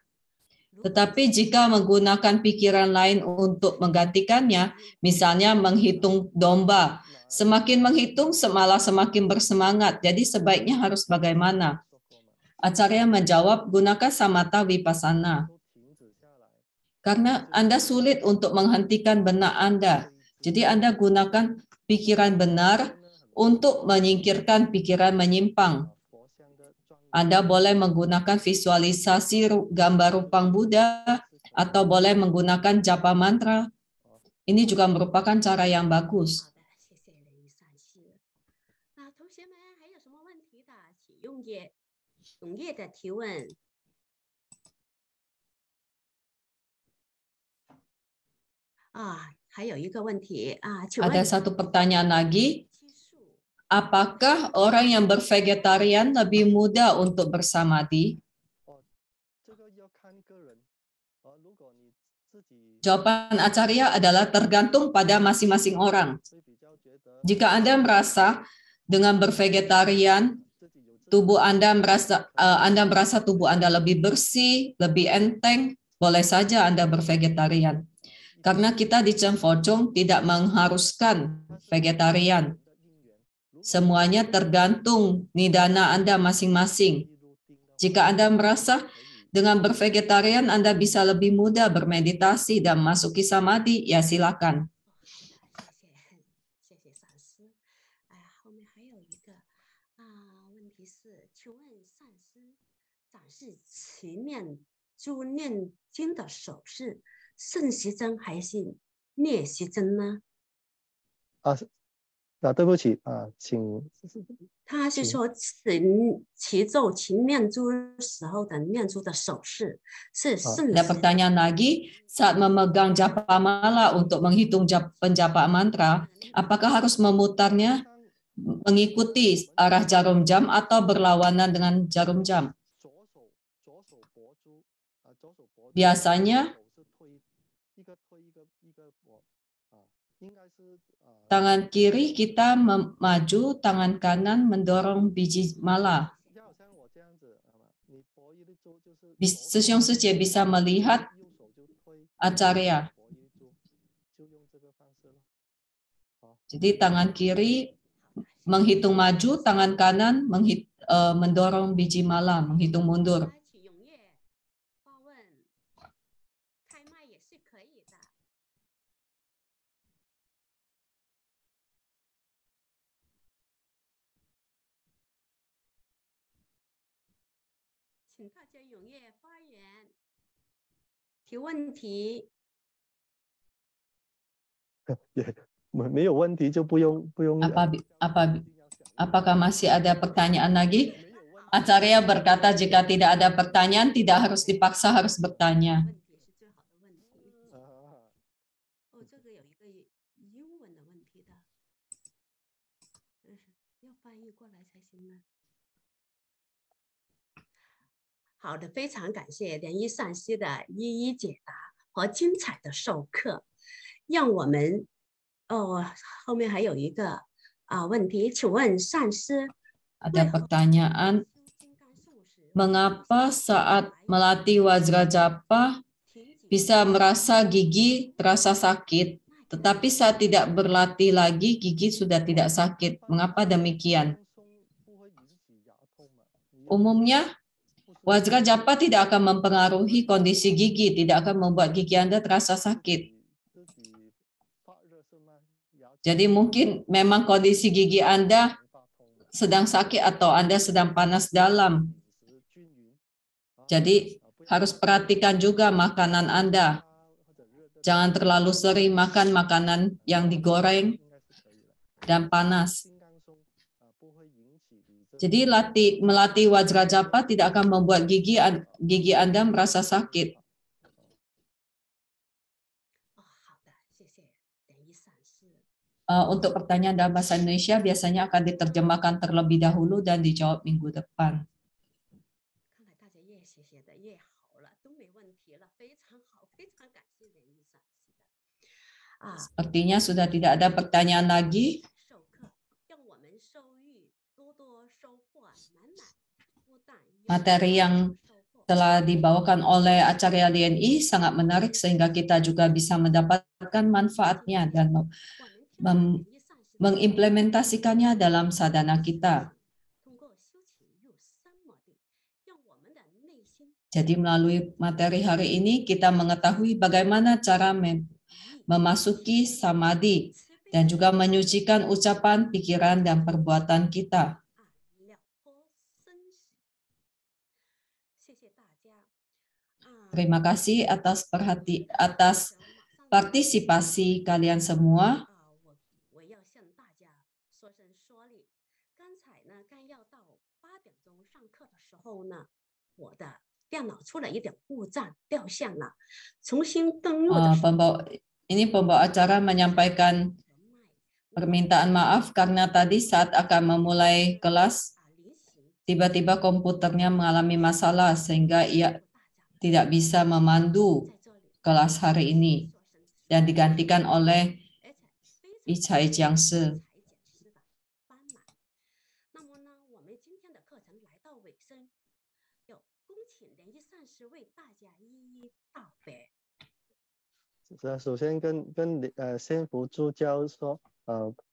Tetapi jika menggunakan pikiran lain untuk menggantikannya, misalnya menghitung domba, semakin menghitung malah semakin bersemangat. Jadi sebaiknya harus bagaimana? Acarya menjawab, gunakan samatha vipassana. Karena Anda sulit untuk menghentikan benak Anda. Jadi Anda gunakan pikiran benar untuk menyingkirkan pikiran menyimpang. Anda boleh menggunakan visualisasi gambar rupang Buddha atau boleh menggunakan japa mantra. Ini juga merupakan cara yang bagus. Ada satu pertanyaan lagi. Apakah orang yang bervegetarian lebih mudah untuk bersamadhi? Jawaban Acarya adalah tergantung pada masing-masing orang. Jika Anda merasa dengan bervegetarian, Anda merasa tubuh Anda lebih bersih, lebih enteng, boleh saja Anda bervegetarian. Karena kita di Chen Fo-chung tidak mengharuskan vegetarian. Semuanya tergantung nidana Anda masing-masing. Jika Anda merasa dengan bervegetarian Anda bisa lebih mudah bermeditasi dan masuki samadhi, ya silakan.对不起请他是说齐咒勤念珠时候的念珠的手势是顺时。 Ada pertanyaan lagi, saat memegang japa mala untuk menghitung penjapa mantra, apakah harus memutarnya mengikuti arah jarum jam atau berlawanan dengan jarum jam? Biasanya tangan kiri kita maju, tangan kanan mendorong biji mala. Sesiong Sece bisa melihat Acarya. Jadi tangan kiri menghitung maju, tangan kanan mendorong biji mala, menghitung mundur. 请大家踊跃发言，提问题。没有问题就不用。 Apakah masih ada pertanyaan lagi? Acarya berkata jika tidak ada pertanyaan tidak harus dipaksa harus bertanya. 问题是最好的问题。哦，这个有一个英文的问题的，要翻译过来才行呢。好的，非常感谢莲衣上师的一一解答和精彩的授课，让我们后面还有一个问题，请问上师， Ada pertanyaan, mengapa saat melatih Wajrajapa bisa merasa gigi terasa sakit, tetapi saat tidak berlatih lagi gigi sudah tidak sakit? Mengapa demikian? Umumnya, Wajrajapa tidak akan mempengaruhi kondisi gigi, tidak akan membuat gigi Anda terasa sakit. Jadi mungkin memang kondisi gigi Anda sedang sakit atau Anda sedang panas dalam. Jadi harus perhatikan juga makanan Anda. Jangan terlalu sering makan makanan yang digoreng dan panas. Jadi melatih Wajrajapa tidak akan membuat gigi Anda merasa sakit. Untuk pertanyaan dalam bahasa Indonesia biasanya akan diterjemahkan terlebih dahulu dan dijawab minggu depan. Sepertinya sudah tidak ada pertanyaan lagi. Materi yang telah dibawakan oleh Acarya Lien sangat menarik sehingga kita juga bisa mendapatkan manfaatnya dan mengimplementasikannya dalam sadhana kita. Jadi melalui materi hari ini kita mengetahui bagaimana cara memasuki samadhi dan juga menyucikan ucapan, pikiran, dan perbuatan kita. Terima kasih atas partisipasi kalian semua. Pembawa acara menyampaikan permintaan maaf karena tadi saat akan memulai kelas tiba-tiba komputernya mengalami masalah sehingga ia tidak bisa memandu kelas hari ini dan digantikan oleh Ichai Jiangshi.首先跟先福助教说，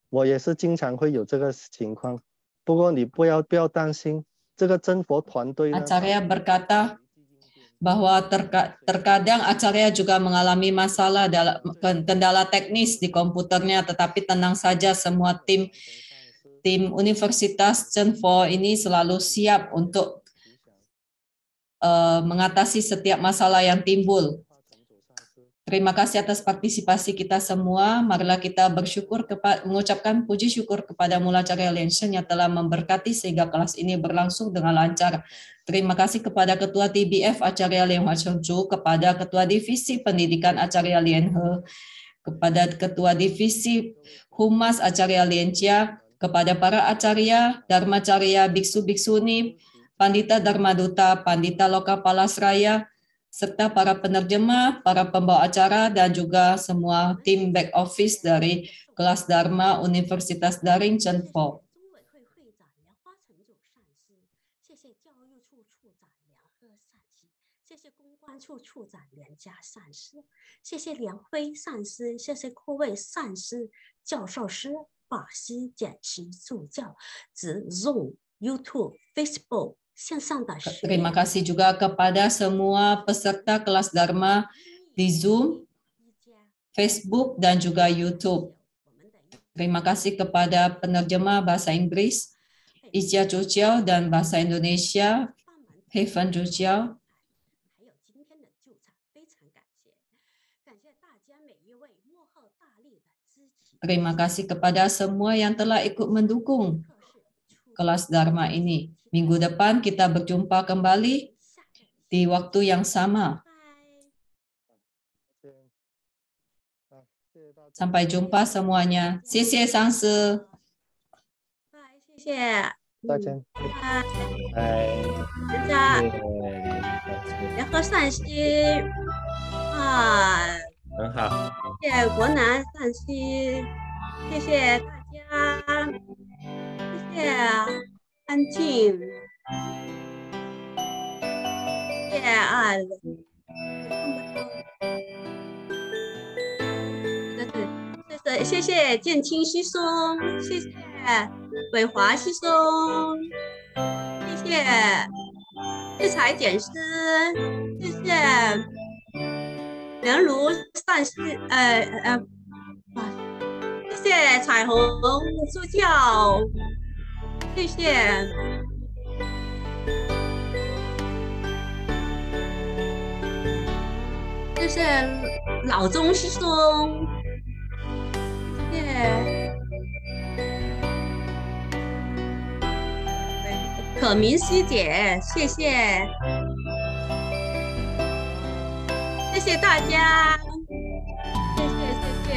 我也是经常会有这个情况，不过你不要担心，这个真佛团队呢。Acarya berkata bahwa terkadang Acarya juga mengalami masalah dalam kendala teknis di komputernya, tetapi tenang saja, semua tim Universitas Chenfo ini selalu siap untuk mengatasi setiap masalah yang timbul. Terima kasih atas partisipasi kita semua. Marilah kita mengucapkan puji syukur kepada Mula Acarya Lien yang telah memberkati sehingga kelas ini berlangsung dengan lancar. Terima kasih kepada Ketua TBF Acarya Lien Hwachongju, kepada Ketua Divisi Pendidikan Acarya Lien He, kepada Ketua Divisi Humas Acarya Lien Chia, kepada para acarya, dharmacarya, biksu-biksuni, Pandita Dharmaduta, Pandita Lokapalasraya, serta para penerjemah, para pembawa acara, dan juga semua tim back office dari kelas Dharma Universitas Daring Chenfo. YouTube, Facebook, terima kasih juga kepada semua peserta kelas Dharma di Zoom, Facebook, dan juga YouTube. Terima kasih kepada penerjemah bahasa Inggris, Ichia Chuchiao, dan bahasa Indonesia, 黑粉主教，还有今天的助产，非常感谢，感谢大家每一位幕后大力的支持。 terima kasih kepada semua yang telah ikut mendukung kelas Dharma ini. Minggu depan kita berjumpa kembali di waktu yang sama. Sampai jumpa semuanya. 谢谢上师。谢谢。再见。大家联合善心啊，很好。谢谢国南善心，谢谢大家，谢谢安静，谢谢啊。谢谢建清西松，谢谢伟华西松，谢谢日财简师，谢谢人如善师，谢谢彩虹助教，谢谢。谢谢老钟西松。谢谢可明师姐，谢谢，谢谢大家，谢谢。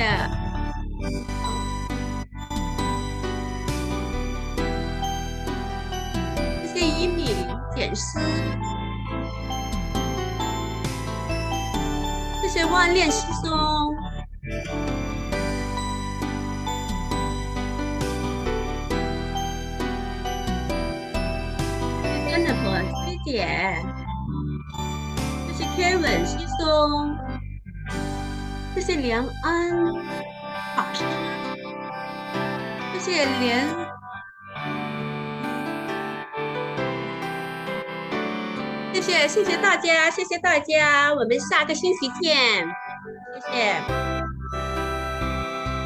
谢谢一米简师，谢谢万练西松。谢谢 Kevin 西松，谢谢梁安法师，谢谢谢谢大家，谢谢大家，我们下个星期见，谢谢。